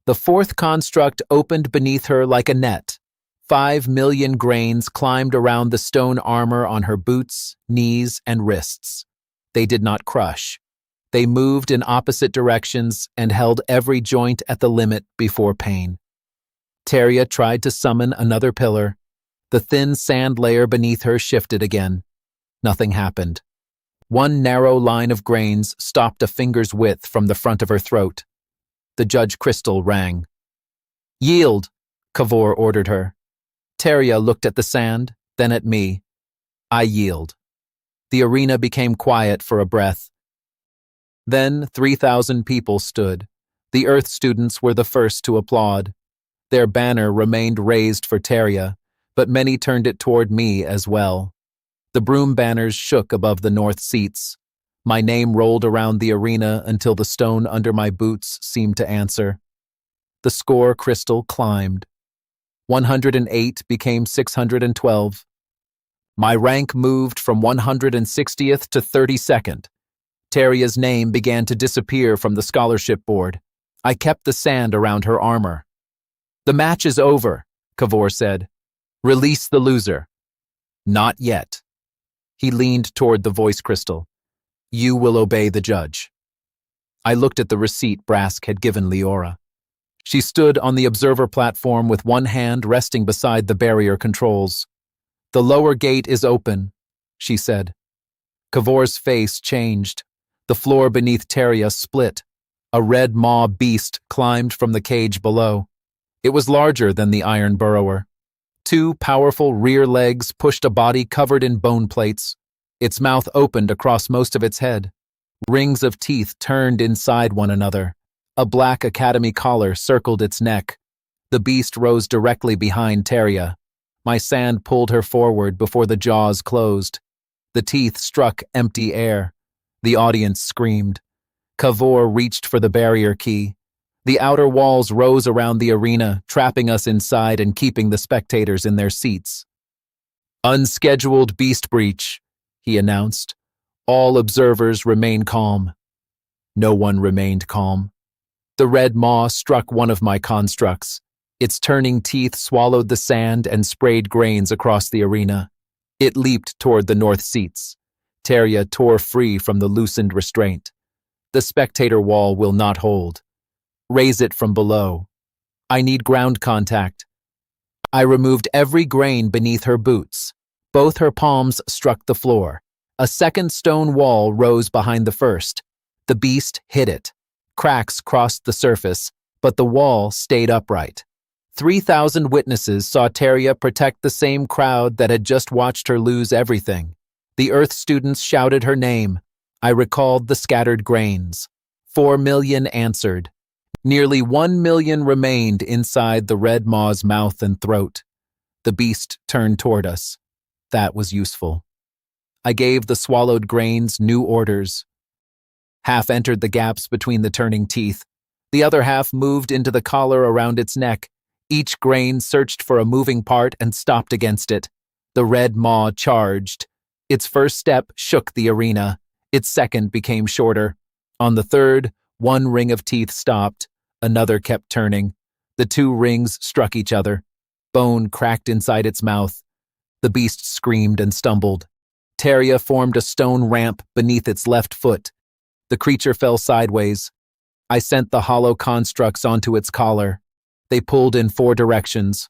The 4th construct opened beneath her like a net. 5 million grains climbed around the stone armor on her boots, knees, and wrists. They did not crush. They moved in opposite directions and held every joint at the limit before pain. Teria tried to summon another pillar. The thin sand layer beneath her shifted again. Nothing happened. 1 narrow line of grains stopped a finger's width from the front of her throat. The judge crystal rang. "Yield," Kavor ordered her. Teria looked at the sand, then at me. I yield. The arena became quiet for a breath. Then 3,000 people stood. The Earth students were the first to applaud. Their banner remained raised for Teria, but many turned it toward me as well. The broom banners shook above the north seats. My name rolled around the arena until the stone under my boots seemed to answer. The score crystal climbed. 108 became 612. My rank moved from 160th to 32nd. Teria's name began to disappear from the scholarship board. I kept the sand around her armor. "The match is over," Kavor said. "Release the loser." "Not yet." He leaned toward the voice crystal. "You will obey the judge." I looked at the receipt Brask had given Leora. She stood on the observer platform with one hand resting beside the barrier controls. "The lower gate is open," she said. Kavor's face changed. The floor beneath Teria split. A red maw beast climbed from the cage below. It was larger than the iron burrower. 2 powerful rear legs pushed a body covered in bone plates. Its mouth opened across most of its head. Rings of teeth turned inside one another. A black academy collar circled its neck. The beast rose directly behind Teria. My sand pulled her forward before the jaws closed. The teeth struck empty air. The audience screamed. Kavor reached for the barrier key. The outer walls rose around the arena, trapping us inside and keeping the spectators in their seats. Unscheduled beast breach, he announced. All observers remain calm. No one remained calm. The red maw struck one of my constructs. Its turning teeth swallowed the sand and sprayed grains across the arena. It leaped toward the north seats. Teria tore free from the loosened restraint. The spectator wall will not hold. Raise it from below. I need ground contact. I removed every grain beneath her boots. Both her palms struck the floor. A second stone wall rose behind the first. The beast hit it. Cracks crossed the surface, but the wall stayed upright. 3,000 witnesses saw Teria protect the same crowd that had just watched her lose everything. The Earth students shouted her name. I recalled the scattered grains. 4 million answered. Nearly 1 million remained inside the red maw's mouth and throat. The beast turned toward us. That was useful. I gave the swallowed grains new orders. Half entered the gaps between the turning teeth. The other half moved into the collar around its neck. Each grain searched for a moving part and stopped against it. The red maw charged. Its first step shook the arena. Its second became shorter. On the third, one ring of teeth stopped. Another kept turning. The two rings struck each other. Bone cracked inside its mouth. The beast screamed and stumbled. Teria formed a stone ramp beneath its left foot. The creature fell sideways. I sent the hollow constructs onto its collar. They pulled in 4 directions.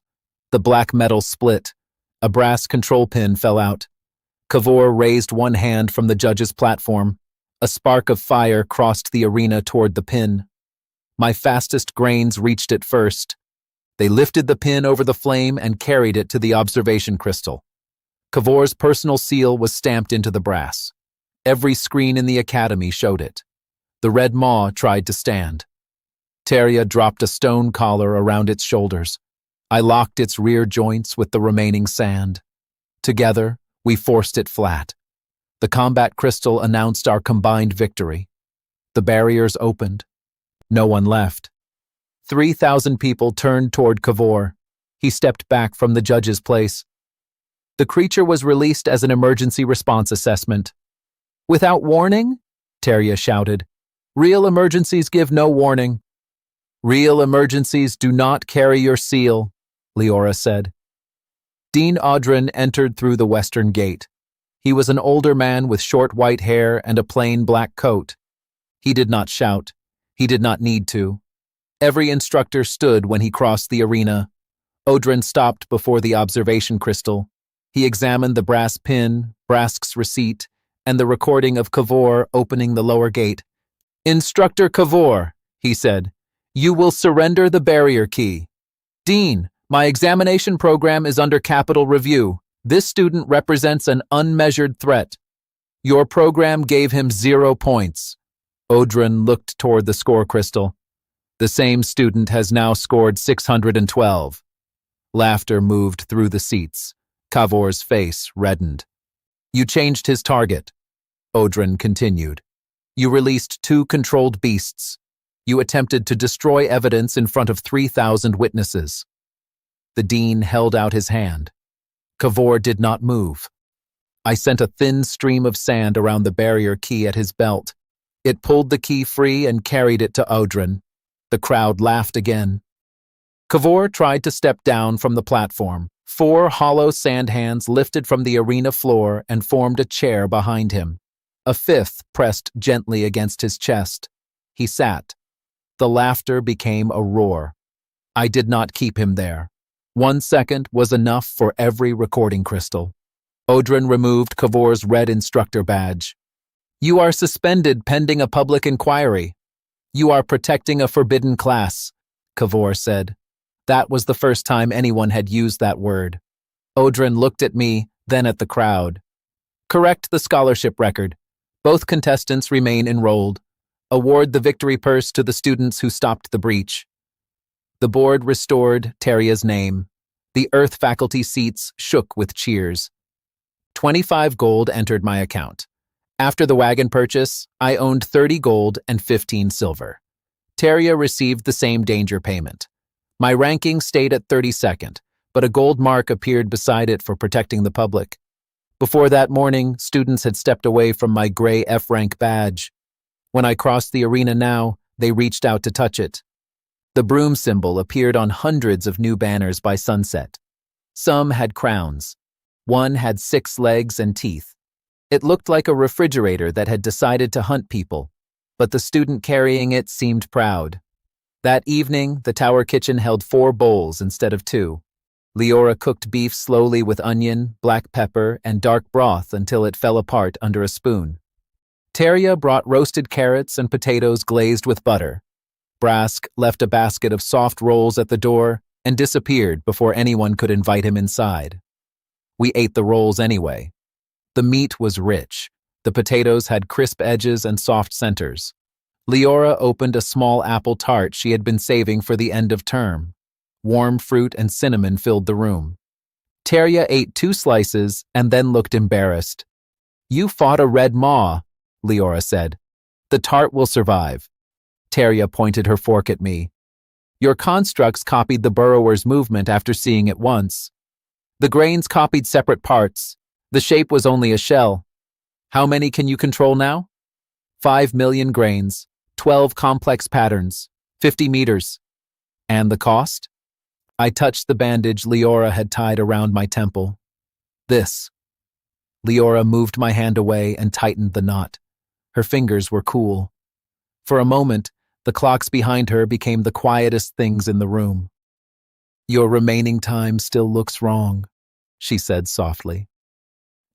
The black metal split. A brass control pin fell out. Kavor raised one hand from the judge's platform. A spark of fire crossed the arena toward the pin. My fastest grains reached it first. They lifted the pin over the flame and carried it to the observation crystal. Kavor's personal seal was stamped into the brass. Every screen in the academy showed it. The red maw tried to stand. Teria dropped a stone collar around its shoulders. I locked its rear joints with the remaining sand. Together, we forced it flat. The combat crystal announced our combined victory. The barriers opened. No one left. 3,000 people turned toward Kavor. He stepped back from the judge's place. The creature was released as an emergency response assessment. Without warning? Teria shouted. Real emergencies give no warning. Real emergencies do not carry your seal, Leora said. Dean Audrin entered through the western gate. He was an older man with short white hair and a plain black coat. He did not shout. He did not need to. Every instructor stood when he crossed the arena. Audrin stopped before the observation crystal. He examined the brass pin, Brask's receipt, and the recording of Kavor opening the lower gate. Instructor Kavor, he said, you will surrender the barrier key. Dean, my examination program is under capital review. This student represents an unmeasured threat. Your program gave him 0 points. Audrin looked toward the score crystal. The same student has now scored 612. Laughter moved through the seats. Kavor's face reddened. You changed his target. Audrin continued. You released 2 controlled beasts. You attempted to destroy evidence in front of 3,000 witnesses. The dean held out his hand. Kavor did not move. I sent a thin stream of sand around the barrier key at his belt. It pulled the key free and carried it to Audrin. The crowd laughed again. Kavor tried to step down from the platform. 4 hollow sand hands lifted from the arena floor and formed a chair behind him. A 5th pressed gently against his chest. He sat. The laughter became a roar. I did not keep him there. 1 second was enough for every recording crystal. Audrin removed Kavor's red instructor badge. You are suspended pending a public inquiry. You are protecting a forbidden class, Kavor said. That was the first time anyone had used that word. Audrin looked at me, then at the crowd. Correct the scholarship record. Both contestants remain enrolled. Award the victory purse to the students who stopped the breach. The board restored Teria's name. The Earth faculty seats shook with cheers. 25 gold entered my account. After the wagon purchase, I owned 30 gold and 15 silver. Teria received the same danger payment. My ranking stayed at 32nd, but a gold mark appeared beside it for protecting the public. Before that morning, students had stepped away from my gray F-rank badge. When I crossed the arena now, they reached out to touch it. The broom symbol appeared on hundreds of new banners by sunset. Some had crowns. One had 6 legs and teeth. It looked like a refrigerator that had decided to hunt people, but the student carrying it seemed proud. That evening, the tower kitchen held 4 bowls instead of 2. Leora cooked beef slowly with onion, black pepper, and dark broth until it fell apart under a spoon. Teria brought roasted carrots and potatoes glazed with butter. Brask left a basket of soft rolls at the door and disappeared before anyone could invite him inside. We ate the rolls anyway. The meat was rich. The potatoes had crisp edges and soft centers. Leora opened a small apple tart she had been saving for the end of term. Warm fruit and cinnamon filled the room. Teria ate 2 slices and then looked embarrassed. "You fought a red maw," Leora said. "The tart will survive." Teria pointed her fork at me. "Your constructs copied the burrower's movement after seeing it once. The grains copied separate parts. The shape was only a shell. How many can you control now?" 5 million grains, 12 complex patterns, 50 meters. And the cost? I touched the bandage Leora had tied around my temple. "This." Leora moved my hand away and tightened the knot. Her fingers were cool. For a moment, the clocks behind her became the quietest things in the room. "Your remaining time still looks wrong," she said softly.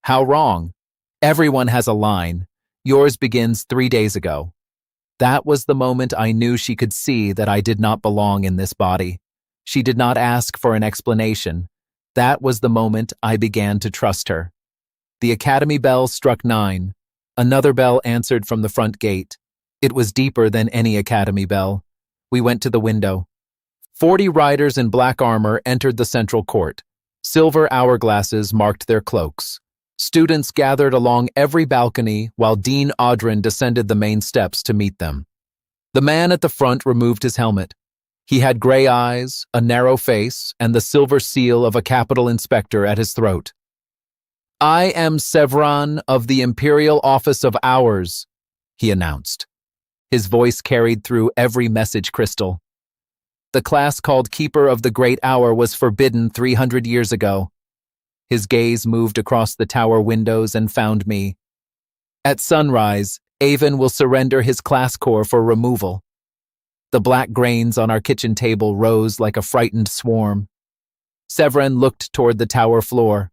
"How wrong? Everyone has a line. Yours begins 3 days ago." That was the moment I knew she could see that I did not belong in this body. She did not ask for an explanation. That was the moment I began to trust her. The academy bell struck 9. Another bell answered from the front gate. It was deeper than any academy bell. We went to the window. 40 riders in black armor entered the central court. Silver hourglasses marked their cloaks. Students gathered along every balcony while Dean Audrin descended the main steps to meet them. The man at the front removed his helmet. He had gray eyes, a narrow face, and the silver seal of a capital inspector at his throat. "I am Sevran of the Imperial Office of Hours," he announced. His voice carried through every message crystal. "The class called Keeper of the Great Hour was forbidden 300 years ago." His gaze moved across the tower windows and found me. "At sunrise, Avon will surrender his class core for removal." The black grains on our kitchen table rose like a frightened swarm. Severin looked toward the tower floor.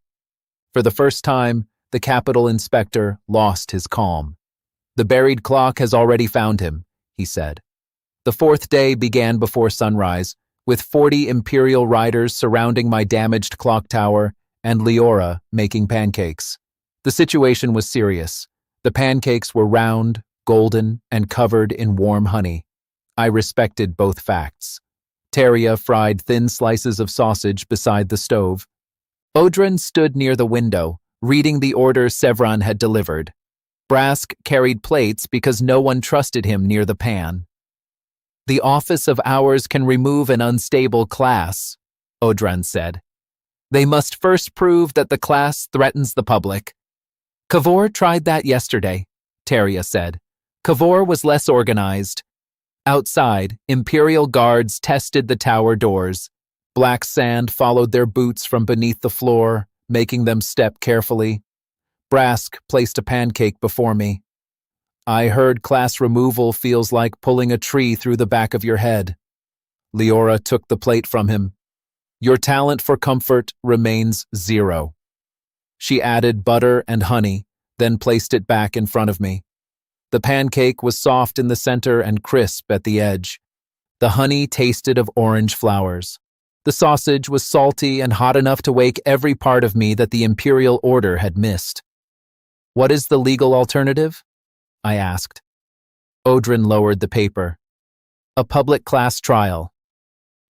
For the first time, the Capitol inspector lost his calm. "The buried clock has already found him," he said. The 4th day began before sunrise, with 40 Imperial riders surrounding my damaged clock tower and Leora making pancakes. The situation was serious. The pancakes were round, golden, and covered in warm honey. I respected both facts. Teria fried thin slices of sausage beside the stove. Audrin stood near the window, reading the order Sevran had delivered. Brask carried plates because no one trusted him near the pan. "The Office of Hours can remove an unstable class," Audrin said. "They must first prove that the class threatens the public." "Kavor tried that yesterday," Teria said. "Kavor was less organized." Outside, Imperial guards tested the tower doors. Black sand followed their boots from beneath the floor, making them step carefully. Brask placed a pancake before me. "I heard class removal feels like pulling a tree through the back of your head." Leora took the plate from him. "Your talent for comfort remains 0. She added butter and honey, then placed it back in front of me. The pancake was soft in the center and crisp at the edge. The honey tasted of orange flowers. The sausage was salty and hot enough to wake every part of me that the Imperial Order had missed. "What is the legal alternative?" I asked. Audrin lowered the paper. "A public class trial.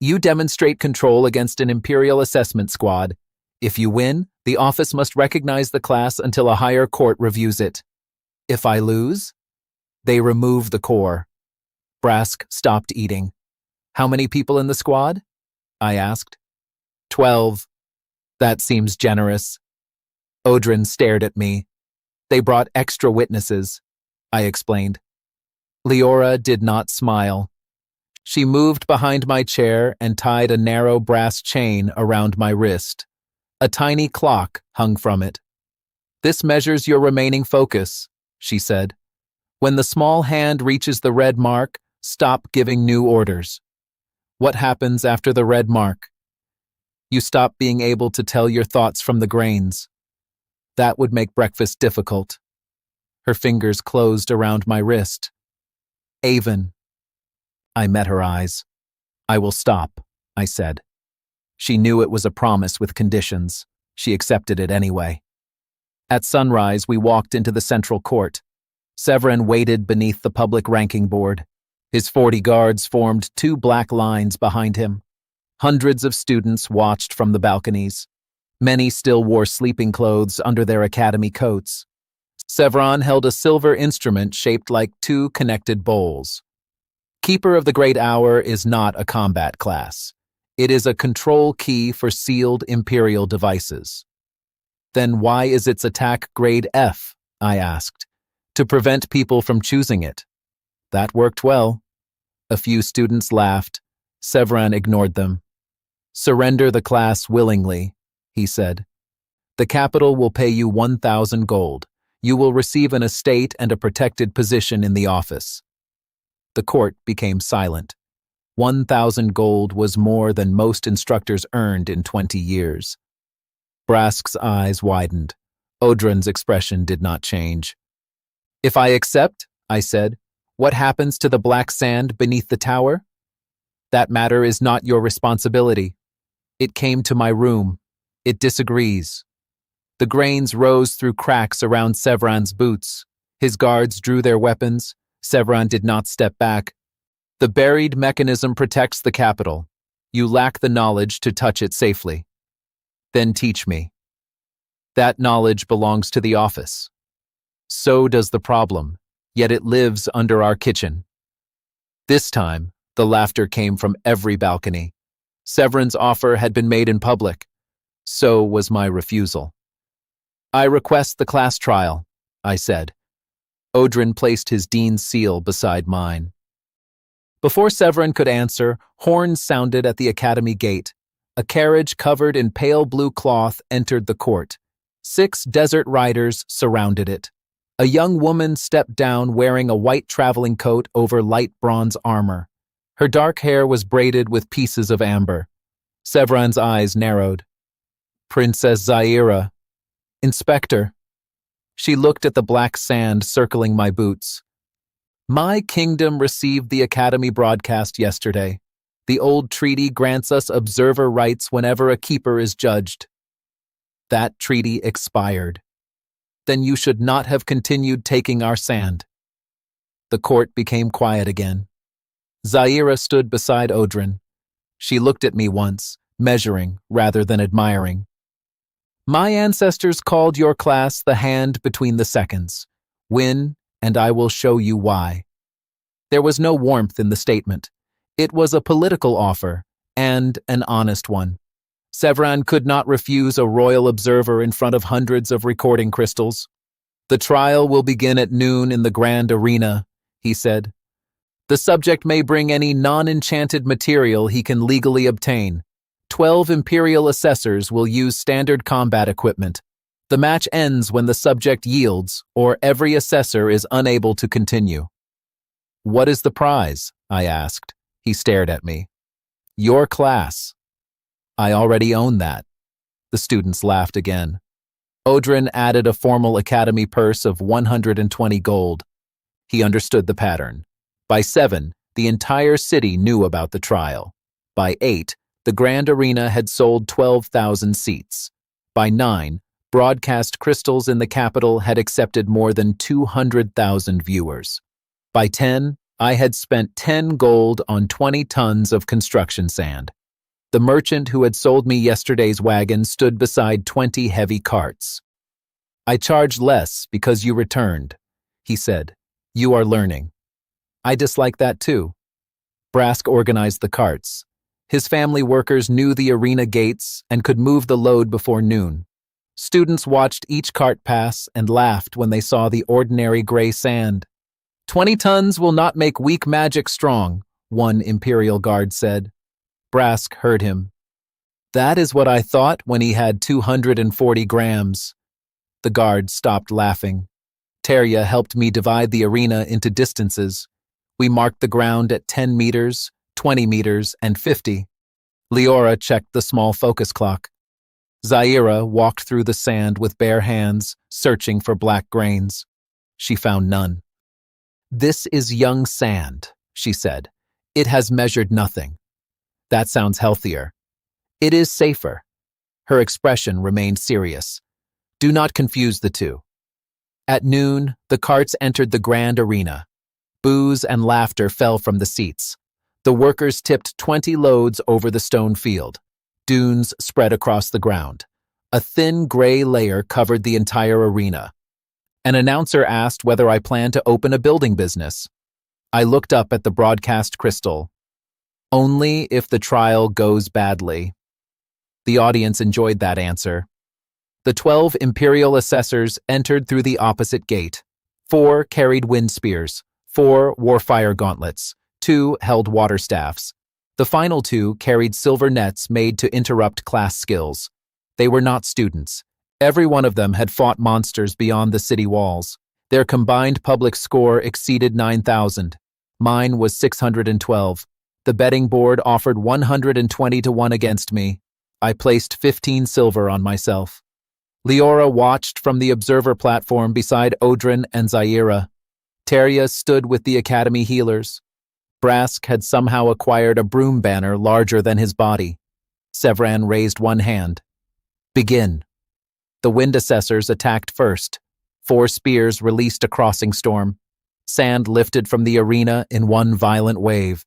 You demonstrate control against an Imperial assessment squad. If you win, the office must recognize the class until a higher court reviews it. If I lose, they remove the core." Brask stopped eating. "How many people in the squad?" I asked. 12, That seems generous. Odrin stared at me. They brought extra witnesses, I explained. Leora did not smile. She moved behind my chair and tied a narrow brass chain around my wrist. A tiny clock hung from it. This measures your remaining focus, she said. When the small hand reaches the red mark, stop giving new orders. What happens after the red mark? You stop being able to tell your thoughts from the grains. That would make breakfast difficult. Her fingers closed around my wrist. Avon. I met her eyes. I will stop, I said. She knew it was a promise with conditions. She accepted it anyway. At sunrise, we walked into the central court. Severin waited beneath the public ranking board. His 40 guards formed 2 black lines behind him. Hundreds of students watched from the balconies. Many still wore sleeping clothes under their academy coats. Severin held a silver instrument shaped like 2 connected bowls. Keeper of the Great Hour is not a combat class. It is a control key for sealed Imperial devices. Then why is its attack grade F? I asked. To prevent people from choosing it. That worked well. A few students laughed. Severin ignored them. Surrender the class willingly, he said. The capital will pay you 1,000 gold. You will receive an estate and a protected position in the office. The court became silent. 1,000 gold was more than most instructors earned in 20 years. Brask's eyes widened. Odrin's expression did not change. If I accept, I said, what happens to the black sand beneath the tower? That matter is not your responsibility. It came to my room. It disagrees. The grains rose through cracks around Severin's boots. His guards drew their weapons. Severin did not step back. The buried mechanism protects the capital. You lack the knowledge to touch it safely. Then teach me. That knowledge belongs to the office. So does the problem, yet it lives under our kitchen. This time, the laughter came from every balcony. Severin's offer had been made in public. So was my refusal. I request the class trial, I said. Odrin placed his dean's seal beside mine. Before Severin could answer, horns sounded at the academy gate. A carriage covered in pale blue cloth entered the court. 6 desert riders surrounded it. A young woman stepped down wearing a white traveling coat over light bronze armor. Her dark hair was braided with pieces of amber. Severin's eyes narrowed. Princess Zaira. Inspector. She looked at the black sand circling my boots. My kingdom received the Academy broadcast yesterday. The old treaty grants us observer rights whenever a keeper is judged. That treaty expired. Then you should not have continued taking our sand. The court became quiet again. Zaira stood beside Odrin. She looked at me once, measuring rather than admiring. My ancestors called your class the hand between the seconds. Win, and I will show you why. There was no warmth in the statement. It was a political offer, and an honest one. Severin could not refuse a royal observer in front of hundreds of recording crystals. The trial will begin at noon in the grand arena, he said. The subject may bring any non-enchanted material he can legally obtain. 12 Imperial assessors will use standard combat equipment. The match ends when the subject yields, or every assessor is unable to continue. What is the prize? I asked. He stared at me. Your class. I already own that. The students laughed again. Odrin added a formal academy purse of 120 gold. He understood the pattern. By 7, the entire city knew about the trial. By 8, the grand arena had sold 12,000 seats. By 9, broadcast crystals in the capital had accepted more than 200,000 viewers. By 10, I had spent 10 gold on 20 tons of construction sand. The merchant who had sold me yesterday's wagon stood beside 20 heavy carts. I charged less because you returned, he said. You are learning. I dislike that too. Brask organized the carts. His family workers knew the arena gates and could move the load before noon. Students watched each cart pass and laughed when they saw the ordinary gray sand. 20 tons will not make weak magic strong, one Imperial guard said. Brask heard him. That is what I thought when he had 240 grams. The guard stopped laughing. Terya helped me divide the arena into distances. We marked the ground at 10 meters, 20 meters, and 50. Leora checked the small focus clock. Zaira walked through the sand with bare hands, searching for black grains. She found none. This is young sand, she said. It has measured nothing. That sounds healthier. It is safer. Her expression remained serious. Do not confuse the two. At noon, the carts entered the grand arena. Boos and laughter fell from the seats. The workers tipped 20 loads over the stone field. Dunes spread across the ground. A thin gray layer covered the entire arena. An announcer asked whether I planned to open a building business. I looked up at the broadcast crystal. Only if the trial goes badly. The audience enjoyed that answer. The 12 Imperial assessors entered through the opposite gate. 4 carried wind spears, 4 wore fire gauntlets, 2 held water staffs. The final 2 carried silver nets made to interrupt class skills. They were not students. Every one of them had fought monsters beyond the city walls. Their combined public score exceeded 9,000. Mine was 612. The betting board offered 120 to 1 against me. I placed 15 silver on myself. Leora watched from the observer platform beside Odrin and Zaira. Terya stood with the academy healers. Brask had somehow acquired a broom banner larger than his body. Sevran raised one hand. Begin. The wind assessors attacked first. 4 spears released a crossing storm. Sand lifted from the arena in one violent wave.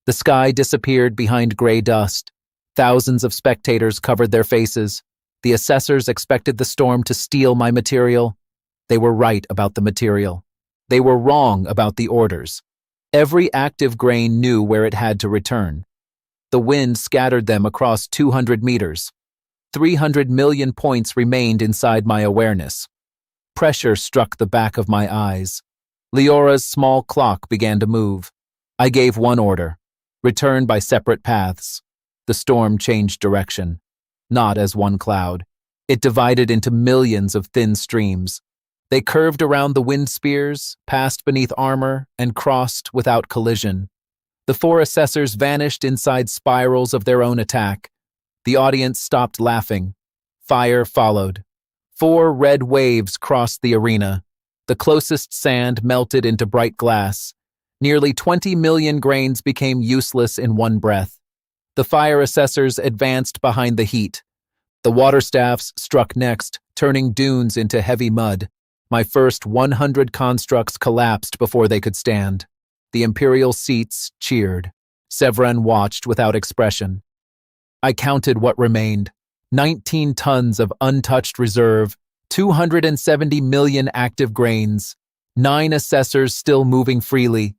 The sky disappeared behind gray dust. Thousands of spectators covered their faces. The assessors expected the storm to steal my material. They were right about the material. They were wrong about the orders. Every active grain knew where it had to return. The wind scattered them across 200 meters. 300 million points remained inside my awareness. Pressure struck the back of my eyes. Leora's small clock began to move. I gave one order. Return by separate paths. The storm changed direction. Not as one cloud. It divided into millions of thin streams. They curved around the wind spears, passed beneath armor, and crossed without collision. The 4 assessors vanished inside spirals of their own attack. The audience stopped laughing. Fire followed. 4 red waves crossed the arena. The closest sand melted into bright glass. Nearly 20 million grains became useless in one breath. The fire assessors advanced behind the heat. The water staffs struck next, turning dunes into heavy mud. My first 100 constructs collapsed before they could stand. The Imperial seats cheered. Sevran watched without expression. I counted what remained. 19 tons of untouched reserve, 270 million active grains, 9 assessors still moving freely,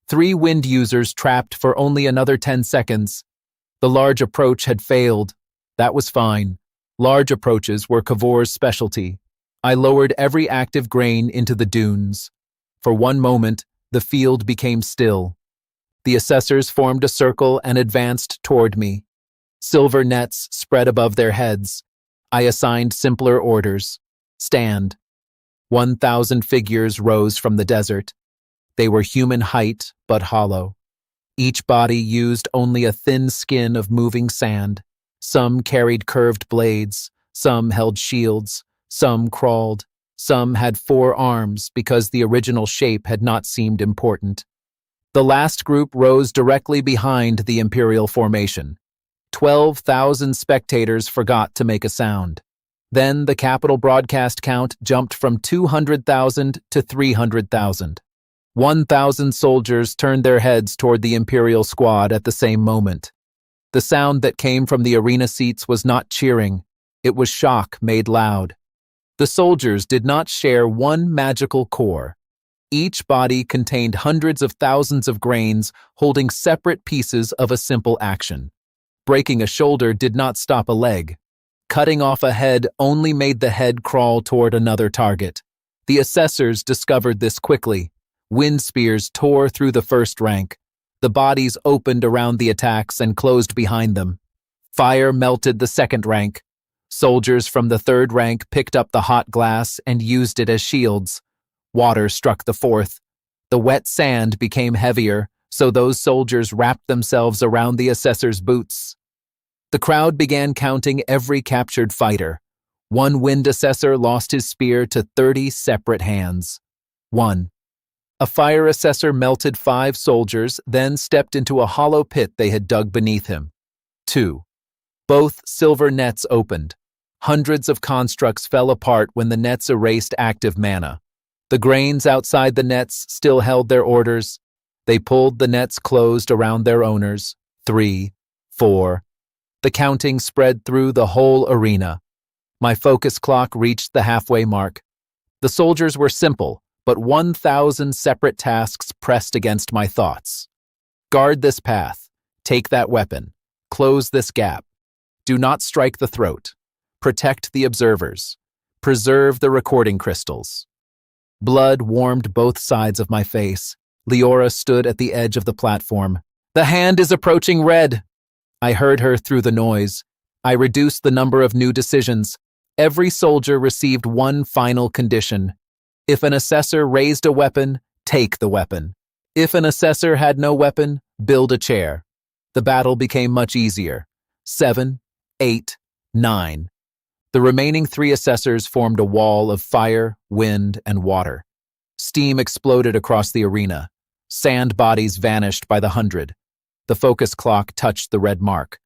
3 wind users trapped for only another 10 seconds. The large approach had failed. That was fine. Large approaches were Kavor's specialty. I lowered every active grain into the dunes. For one moment, the field became still. The assessors formed a circle and advanced toward me. Silver nets spread above their heads. I assigned simpler orders. Stand. 1,000 figures rose from the desert. They were human height, but hollow. Each body used only a thin skin of moving sand. Some carried curved blades, some held shields, some crawled, some had 4 arms because the original shape had not seemed important. The last group rose directly behind the Imperial formation. 12,000 spectators forgot to make a sound. Then the capital broadcast count jumped from 200,000 to 300,000. 1,000 soldiers turned their heads toward the Imperial squad at the same moment. The sound that came from the arena seats was not cheering. It was shock made loud. The soldiers did not share one magical core. Each body contained hundreds of thousands of grains holding separate pieces of a simple action. Breaking a shoulder did not stop a leg. Cutting off a head only made the head crawl toward another target. The assessors discovered this quickly. Wind spears tore through the first rank. The bodies opened around the attacks and closed behind them. Fire melted the second rank. Soldiers from the third rank picked up the hot glass and used it as shields. Water struck the fourth. The wet sand became heavier, so those soldiers wrapped themselves around the assessor's boots. The crowd began counting every captured fighter. One wind assessor lost his spear to 30 separate hands. 1. A fire assessor melted 5 soldiers, then stepped into a hollow pit they had dug beneath him. 2. Both silver nets opened. Hundreds of constructs fell apart when the nets erased active mana. The grains outside the nets still held their orders. They pulled the nets closed around their owners. 3, 4. The counting spread through the whole arena. My focus clock reached the halfway mark. The soldiers were simple, but 1,000 separate tasks pressed against my thoughts. Guard this path. Take that weapon. Close this gap. Do not strike the throat. Protect the observers. Preserve the recording crystals. Blood warmed both sides of my face. Leora stood at the edge of the platform. The hand is approaching red. I heard her through the noise. I reduced the number of new decisions. Every soldier received one final condition. If an assessor raised a weapon, take the weapon. If an assessor had no weapon, build a chair. The battle became much easier. 7, 8, 9. The remaining 3 assessors formed a wall of fire, wind, and water. Steam exploded across the arena. Sand bodies vanished by the 100. The focus clock touched the red mark.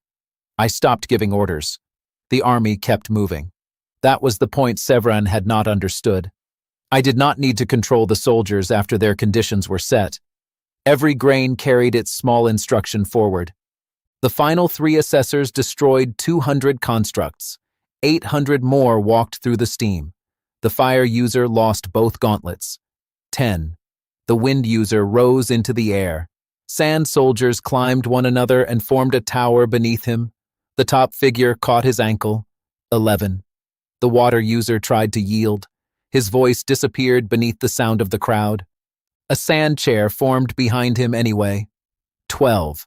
I stopped giving orders. The army kept moving. That was the point Severin had not understood. I did not need to control the soldiers after their conditions were set. Every grain carried its small instruction forward. The final 3 assessors destroyed 200 constructs. 800 more walked through the steam. The fire user lost both gauntlets. 10. The wind user rose into the air. Sand soldiers climbed one another and formed a tower beneath him. The top figure caught his ankle. 11. The water user tried to yield. His voice disappeared beneath the sound of the crowd. A sand chair formed behind him anyway. 12.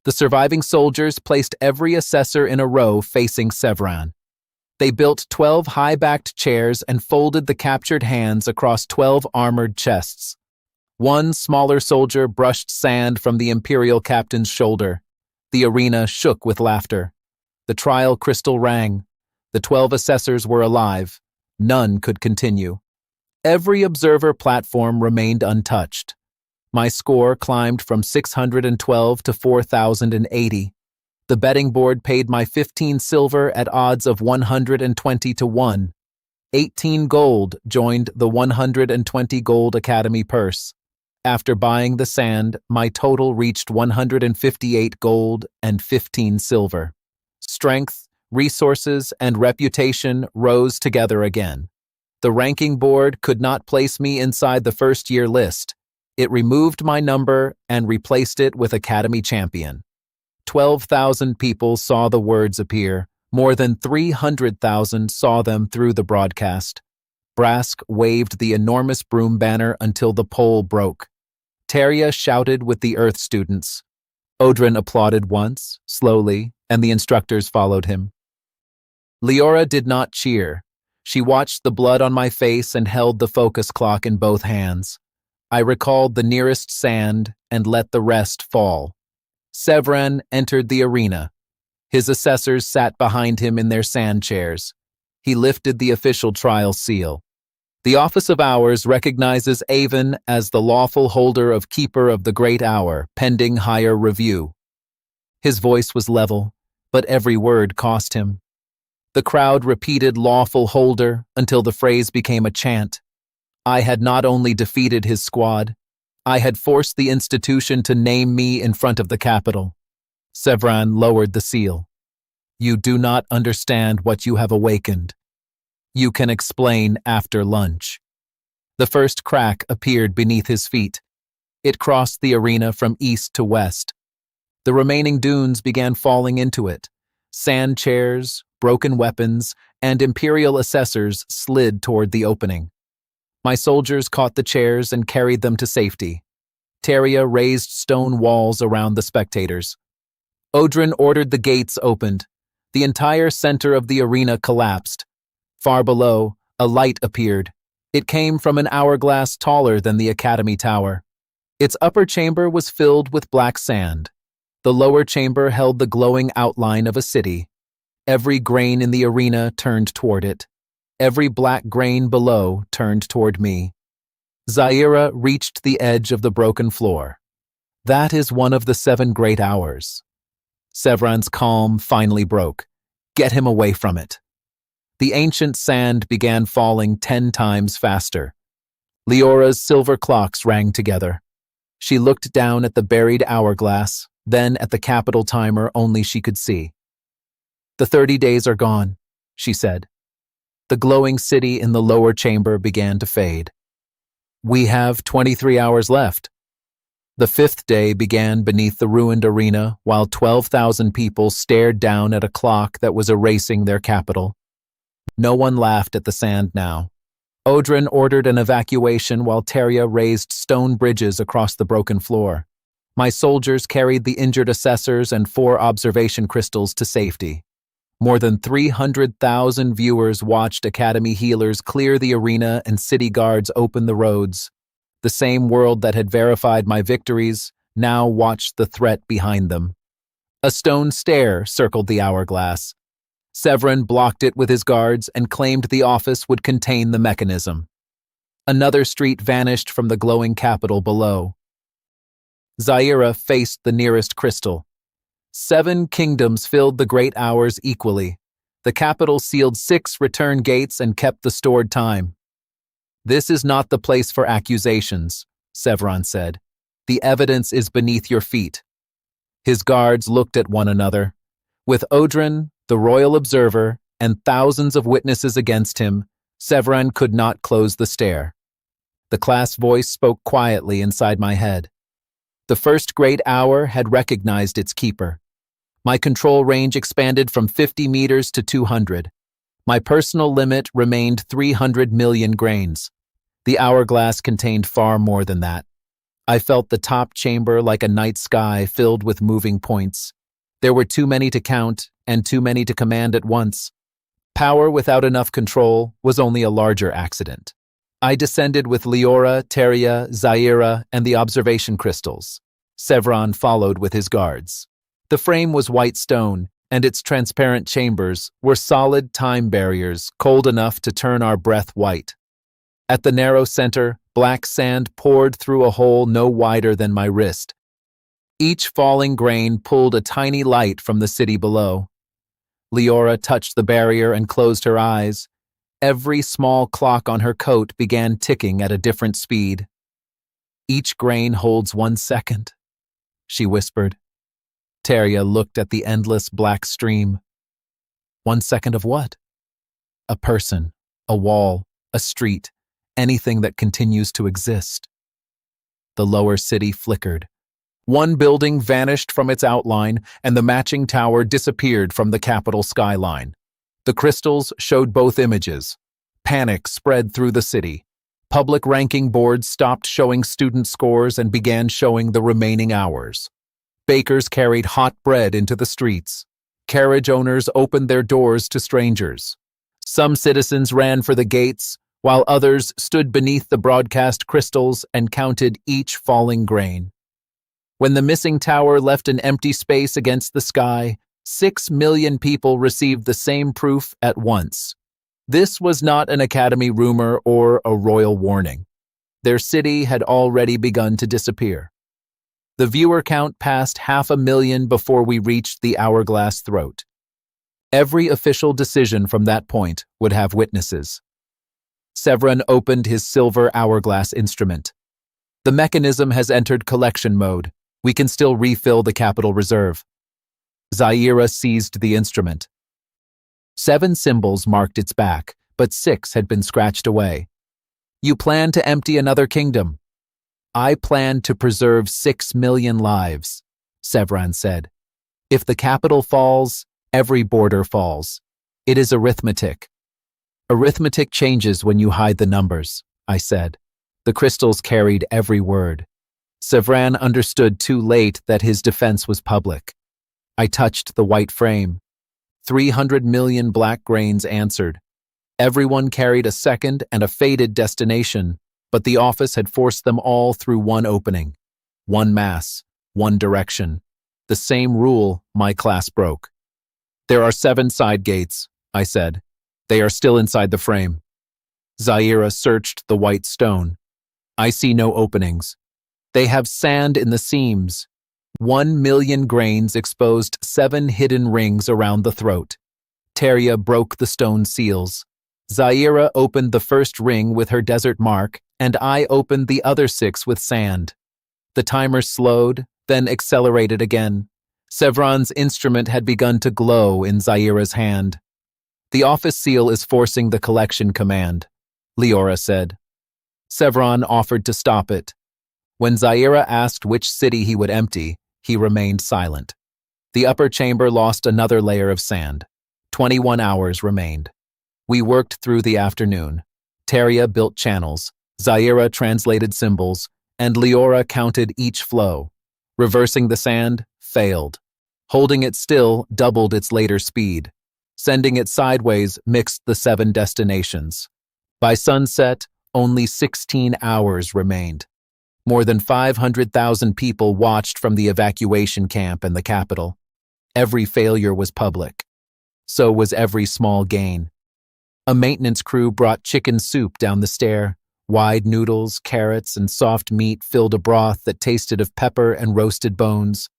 The surviving soldiers placed every assessor in a row facing Severin. They built 12 high-backed chairs and folded the captured hands across 12 armored chests. One smaller soldier brushed sand from the Imperial captain's shoulder. The arena shook with laughter. The trial crystal rang. The 12 assessors were alive. None could continue. Every observer platform remained untouched. My score climbed from 612 to 4,080. The betting board paid my 15 silver at odds of 120 to 1. 18 gold joined the 120 gold Academy purse. After buying the sand, my total reached 158 gold and 15 silver. Strength, resources, and reputation rose together again. The ranking board could not place me inside the first-year list. It removed my number and replaced it with Academy Champion. 12,000 people saw the words appear. More than 300,000 saw them through the broadcast. Brask waved the enormous broom banner until the pole broke. Teria shouted with the Earth students. Odrin applauded once, slowly, and the instructors followed him. Leora did not cheer. She watched the blood on my face and held the focus clock in both hands. I recalled the nearest sand and let the rest fall. Severin entered the arena. His assessors sat behind him in their sand chairs. He lifted the official trial seal. The Office of Hours recognizes Avon as the lawful holder of Keeper of the Great Hour, pending higher review. His voice was level, but every word cost him. The crowd repeated lawful holder until the phrase became a chant. I had not only defeated his squad, I had forced the institution to name me in front of the Capitol. Severin lowered the seal. You do not understand what you have awakened. You can explain after lunch. The first crack appeared beneath his feet. It crossed the arena from east to west. The remaining dunes began falling into it. Sand chairs, broken weapons, and imperial assessors slid toward the opening. My soldiers caught the chairs and carried them to safety. Teria raised stone walls around the spectators. Odrin ordered the gates opened. The entire center of the arena collapsed. Far below, a light appeared. It came from an hourglass taller than the Academy Tower. Its upper chamber was filled with black sand. The lower chamber held the glowing outline of a city. Every grain in the arena turned toward it. Every black grain below turned toward me. Zaira reached the edge of the broken floor. That is one of the 7 great hours. Sevran's calm finally broke. Get him away from it. The ancient sand began falling 10 times faster. Leora's silver clocks rang together. She looked down at the buried hourglass, then at the capital timer only she could see. The 30 days are gone, she said. The glowing city in the lower chamber began to fade. We have 23 hours left. The 5th day began beneath the ruined arena while 12,000 people stared down at a clock that was erasing their capital. No one laughed at the sand now. Odrin ordered an evacuation while Teria raised stone bridges across the broken floor. My soldiers carried the injured assessors and 4 observation crystals to safety. More than 300,000 viewers watched Academy healers clear the arena and city guards open the roads. The same world that had verified my victories now watched the threat behind them. A stone stair circled the hourglass. Severin blocked it with his guards and claimed the office would contain the mechanism. Another street vanished from the glowing capital below. Zaira faced the nearest crystal. 7 kingdoms filled the great hours equally. The capital sealed 6 return gates and kept the stored time. This is not the place for accusations, Severin said. The evidence is beneath your feet. His guards looked at one another. With Odrin, the royal observer, and thousands of witnesses against him, Severin could not close the stair. The class voice spoke quietly inside my head. The first great hour had recognized its keeper. My control range expanded from 50 meters to 200. My personal limit remained 300 million grains. The hourglass contained far more than that. I felt the top chamber like a night sky filled with moving points. There were too many to count and too many to command at once. Power without enough control was only a larger accident. I descended with Leora, Teria, Zaira, and the observation crystals. Severin followed with his guards. The frame was white stone, and its transparent chambers were solid time barriers, cold enough to turn our breath white. At the narrow center, black sand poured through a hole no wider than my wrist. Each falling grain pulled a tiny light from the city below. Leora touched the barrier and closed her eyes. Every small clock on her coat began ticking at a different speed. Each grain holds 1 second, she whispered. Teria looked at the endless black stream. 1 second of what? A person, a wall, a street, anything that continues to exist. The lower city flickered. One building vanished from its outline, and the matching tower disappeared from the capital skyline. The crystals showed both images. Panic spread through the city. Public ranking boards stopped showing student scores and began showing the remaining hours. Bakers carried hot bread into the streets. Carriage owners opened their doors to strangers. Some citizens ran for the gates, while others stood beneath the broadcast crystals and counted each falling grain. When the missing tower left an empty space against the sky, 6 million people received the same proof at once. This was not an Academy rumor or a royal warning. Their city had already begun to disappear. The viewer count passed 500,000 before we reached the hourglass throat. Every official decision from that point would have witnesses. Severin opened his silver hourglass instrument. The mechanism has entered collection mode. We can still refill the capital reserve. Zaira seized the instrument. 7 symbols marked its back, but 6 had been scratched away. You plan to empty another kingdom. I plan to preserve 6 million lives. Sevran said. If the capital falls, every border falls. It is arithmetic. Arithmetic changes when you hide the numbers, I said. The crystals carried every word. Sevran understood too late that his defense was public. I touched the white frame. 300 million black grains answered. Everyone carried a second and a faded destination, but the office had forced them all through one opening. One mass, one direction. The same rule my class broke. There are 7 side gates, I said. They are still inside the frame. Zaira searched the white stone. I see no openings. They have sand in the seams. 1 million grains exposed 7 hidden rings around the throat. Teria broke the stone seals. Zaira opened the first ring with her desert mark, and I opened the other 6 with sand. The timer slowed, then accelerated again. Sevran's instrument had begun to glow in Zaira's hand. The office seal is forcing the collection command, Leora said. Sevran offered to stop it. When Zaira asked which city he would empty, he remained silent. The upper chamber lost another layer of sand. 21 hours remained. We worked through the afternoon. Teria built channels, Zaira translated symbols, and Leora counted each flow. Reversing the sand failed. Holding it still doubled its later speed. Sending it sideways mixed the 7 destinations. By sunset, only 16 hours remained. More than 500,000 people watched from the evacuation camp and the capital. Every failure was public. So was every small gain. A maintenance crew brought chicken soup down the stair. Wide noodles, carrots, and soft meat filled a broth that tasted of pepper and roasted bones.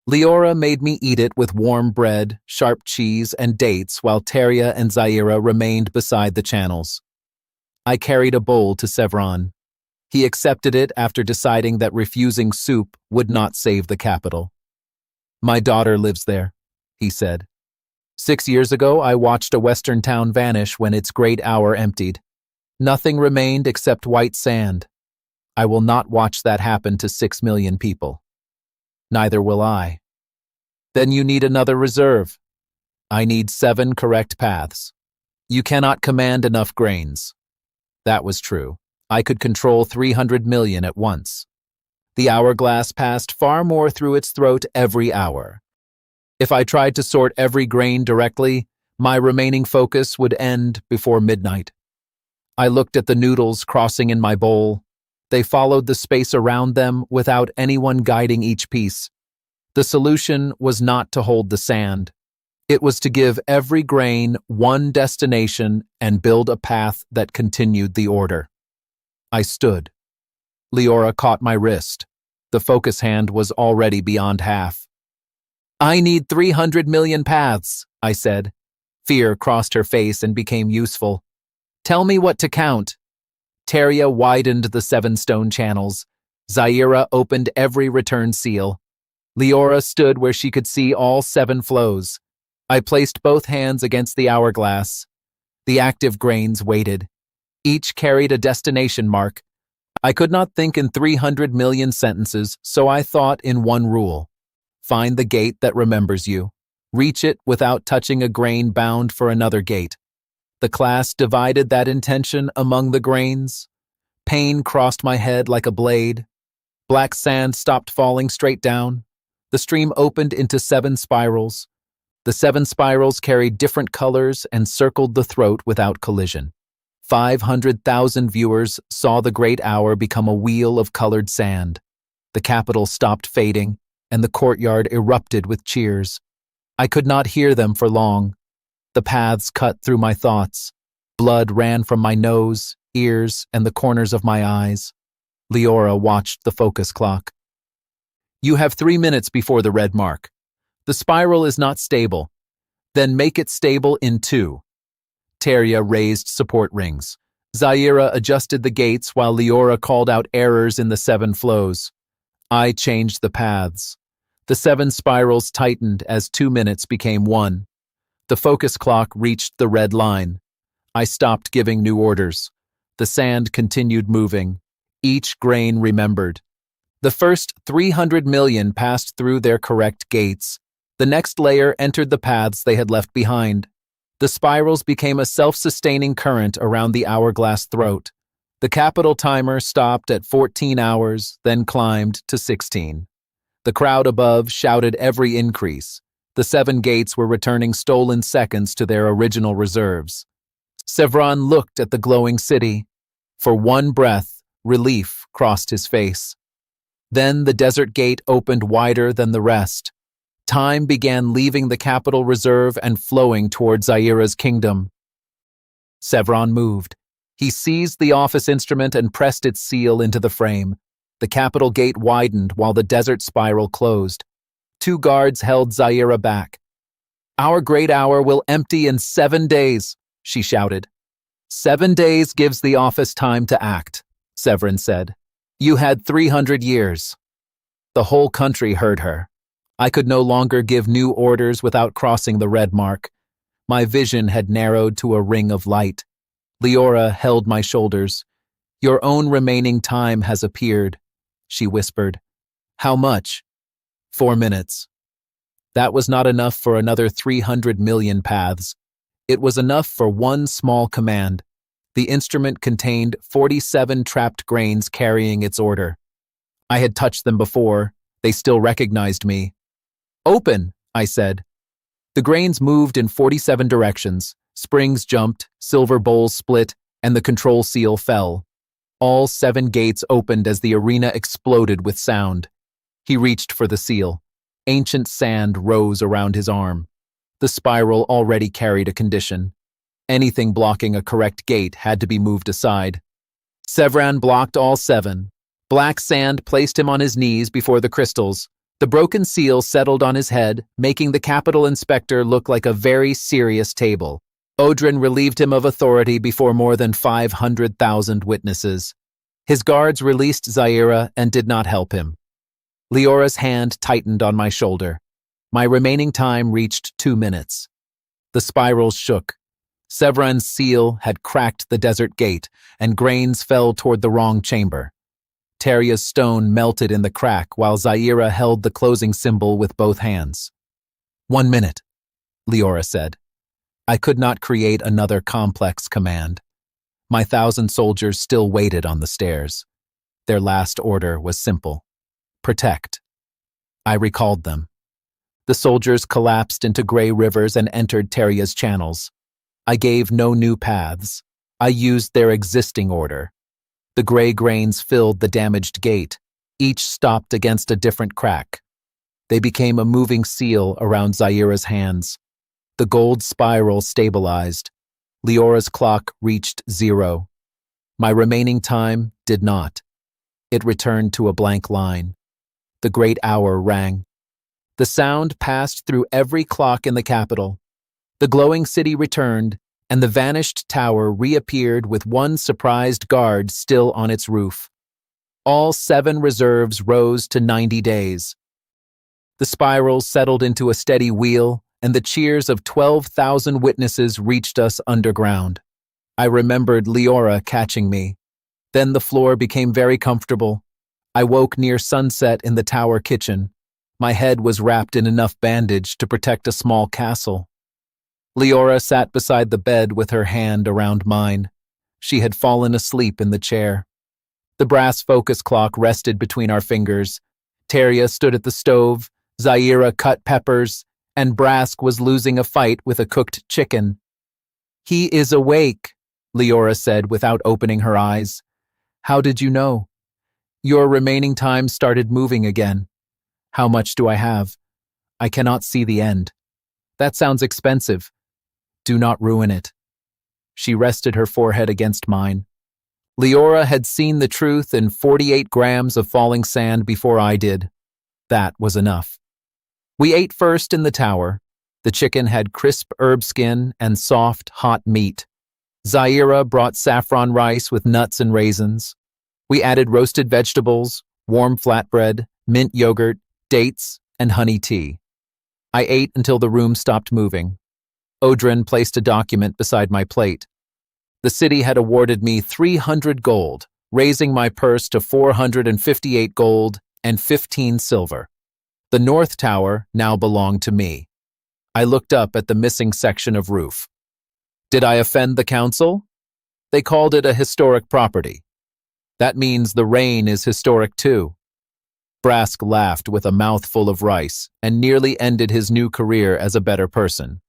Leora made me eat it with warm bread, sharp cheese, and dates while Teria and Zaira remained beside the channels. I carried a bowl to Sevran. He accepted it after deciding that refusing soup would not save the capital. My daughter lives there, he said. 6 years ago, I watched a western town vanish when its great hour emptied. Nothing remained except white sand. I will not watch that happen to 6 million people. Neither will I. Then you need another reserve. I need 7 correct paths. You cannot command enough grains. That was true. I could control 300 million at once. The hourglass passed far more through its throat every hour. If I tried to sort every grain directly, my remaining focus would end before midnight. I looked at the noodles crossing in my bowl. They followed the space around them without anyone guiding each piece. The solution was not to hold the sand. It was to give every grain one destination and build a path that continued the order. I stood. Leora caught my wrist. The focus hand was already beyond half. I need 300 million paths, I said. Fear crossed her face and became useful. Tell me what to count. Teria widened the 7 stone channels. Zaira opened every return seal. Leora stood where she could see all 7 flows. I placed both hands against the hourglass. The active grains waited. Each carried a destination mark. I could not think in 300 million sentences, so I thought in one rule. Find the gate that remembers you. Reach it without touching a grain bound for another gate. The class divided that intention among the grains. Pain crossed my head like a blade. Black sand stopped falling straight down. The stream opened into 7 spirals. The 7 spirals carried different colors and circled the throat without collision. 500,000 viewers saw the great hour become a wheel of colored sand. The capital stopped fading, and the courtyard erupted with cheers. I could not hear them for long. The paths cut through my thoughts. Blood ran from my nose, ears, and the corners of my eyes. Leora watched the focus clock. You have 3 minutes before the red mark. The spiral is not stable. Then make it stable in 2. Teria raised support rings. Zaira adjusted the gates while Leora called out errors in the 7 flows. I changed the paths. The 7 spirals tightened as 2 minutes became 1. The focus clock reached the red line. I stopped giving new orders. The sand continued moving. Each grain remembered. The first 300 million passed through their correct gates. The next layer entered the paths they had left behind. The spirals became a self-sustaining current around the hourglass throat. The capital timer stopped at 14 hours, then climbed to 16. The crowd above shouted every increase. The 7 gates were returning stolen seconds to their original reserves. Sevran looked at the glowing city. For one breath, relief crossed his face. Then the desert gate opened wider than the rest. Time began leaving the capital reserve and flowing toward Zaira's kingdom. Sevran moved. He seized the office instrument and pressed its seal into the frame. The capital gate widened while the desert spiral closed. 2 guards held Zaira back. "Our great hour will empty in 7 days," she shouted. "7 days gives the office time to act," Severin said. "You had 300 years." The whole country heard her. I could no longer give new orders without crossing the red mark. My vision had narrowed to a ring of light. Leora held my shoulders. "Your own remaining time has appeared," she whispered. "How much?" 4 minutes. That was not enough for another 300 million paths. It was enough for one small command. The instrument contained 47 trapped grains carrying its order. I had touched them before. They still recognized me. "Open," I said. The grains moved in 47 directions. Springs jumped, silver bowls split, and the control seal fell. All 7 gates opened as the arena exploded with sound. He reached for the seal. Ancient sand rose around his arm. The spiral already carried a condition. Anything blocking a correct gate had to be moved aside. Sevran blocked all 7. Black sand placed him on his knees before the crystals. The broken seal settled on his head, making the capital inspector look like a very serious table. Odrin relieved him of authority before more than 500,000 witnesses. His guards released Zaira and did not help him. Leora's hand tightened on my shoulder. My remaining time reached 2 minutes. The spirals shook. Sevran's seal had cracked the desert gate, and grains fell toward the wrong chamber. Terria's stone melted in the crack while Zaira held the closing symbol with both hands. 1 minute, Leora said. I could not create another complex command. My 1,000 soldiers still waited on the stairs. Their last order was simple. Protect. I recalled them. The soldiers collapsed into gray rivers and entered Terria's channels. I gave no new paths. I used their existing order. The gray grains filled the damaged gate. Each stopped against a different crack. They became a moving seal around Zaira's hands. The gold spiral stabilized. Leora's clock reached 0. My remaining time did not. It returned to a blank line. The great hour rang. The sound passed through every clock in the capital. The glowing city returned, and the vanished tower reappeared with one surprised guard still on its roof. All 7 reserves rose to 90 days. The spiral settled into a steady wheel, and the cheers of 12,000 witnesses reached us underground. I remembered Leora catching me. Then the floor became very comfortable. I woke near sunset in the tower kitchen. My head was wrapped in enough bandage to protect a small castle. Leora sat beside the bed with her hand around mine. She had fallen asleep in the chair. The brass focus clock rested between our fingers. Teria stood at the stove, Zaira cut peppers, and Brask was losing a fight with a cooked chicken. "He is awake," Leora said without opening her eyes. "How did you know?" "Your remaining time started moving again." "How much do I have?" "I cannot see the end." "That sounds expensive." "Do not ruin it." She rested her forehead against mine. Leora had seen the truth in 48 grams of falling sand before I did. That was enough. We ate first in the tower. The chicken had crisp herb skin and soft, hot meat. Zaira brought saffron rice with nuts and raisins. We added roasted vegetables, warm flatbread, mint yogurt, dates, and honey tea. I ate until the room stopped moving. Odrin placed a document beside my plate. The city had awarded me 300 gold, raising my purse to 458 gold and 15 silver. The north tower now belonged to me. I looked up at the missing section of roof. Did I offend the council? They called it a historic property. That means the rain is historic too. Brask laughed with a mouthful of rice and nearly ended his new career as a better person.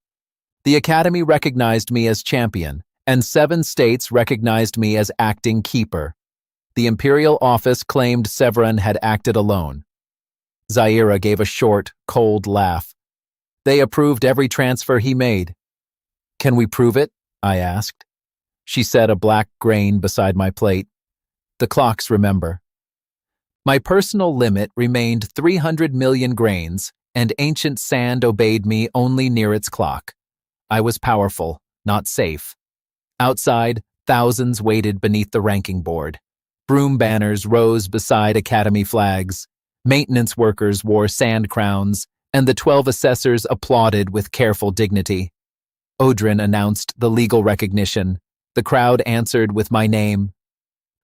The Academy recognized me as champion, and 7 states recognized me as acting keeper. The imperial office claimed Severin had acted alone. Zaira gave a short, cold laugh. They approved every transfer he made. Can we prove it? I asked. She set a black grain beside my plate. The clocks remember. My personal limit remained 300 million grains, and ancient sand obeyed me only near its clock. I was powerful, not safe. Outside, thousands waited beneath the ranking board. Broom banners rose beside academy flags. Maintenance workers wore sand crowns, and the 12 assessors applauded with careful dignity. Odrin announced the legal recognition. The crowd answered with my name.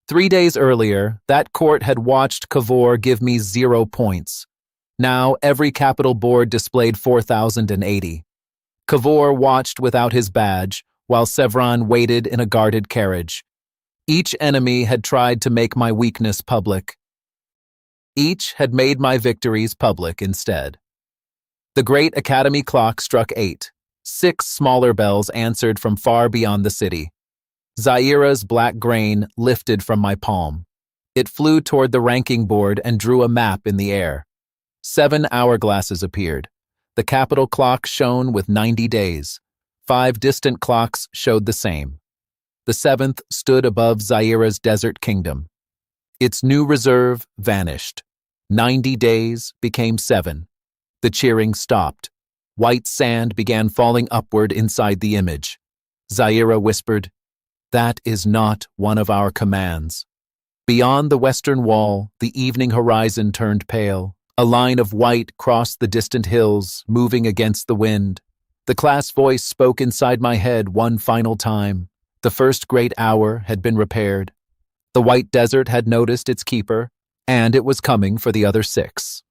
3 days earlier, that court had watched Cavour give me 0 points. Now, every capital board displayed 4,080. Cavour watched without his badge, while Severin waited in a guarded carriage. Each enemy had tried to make my weakness public. Each had made my victories public instead. The great academy clock struck 8. 6 smaller bells answered from far beyond the city. Zaira's black grain lifted from my palm. It flew toward the ranking board and drew a map in the air. 7 hourglasses appeared. The capital clock shone with 90 days. 5 distant clocks showed the same. The 7th stood above Zaira's desert kingdom. Its new reserve vanished. 90 days became 7. The cheering stopped. White sand began falling upward inside the image. Zaira whispered, "That is not one of our commands." Beyond the western wall, the evening horizon turned pale. A line of white crossed the distant hills, moving against the wind. The class voice spoke inside my head one final time. The first great hour had been repaired. The white desert had noticed its keeper, and it was coming for the other 6.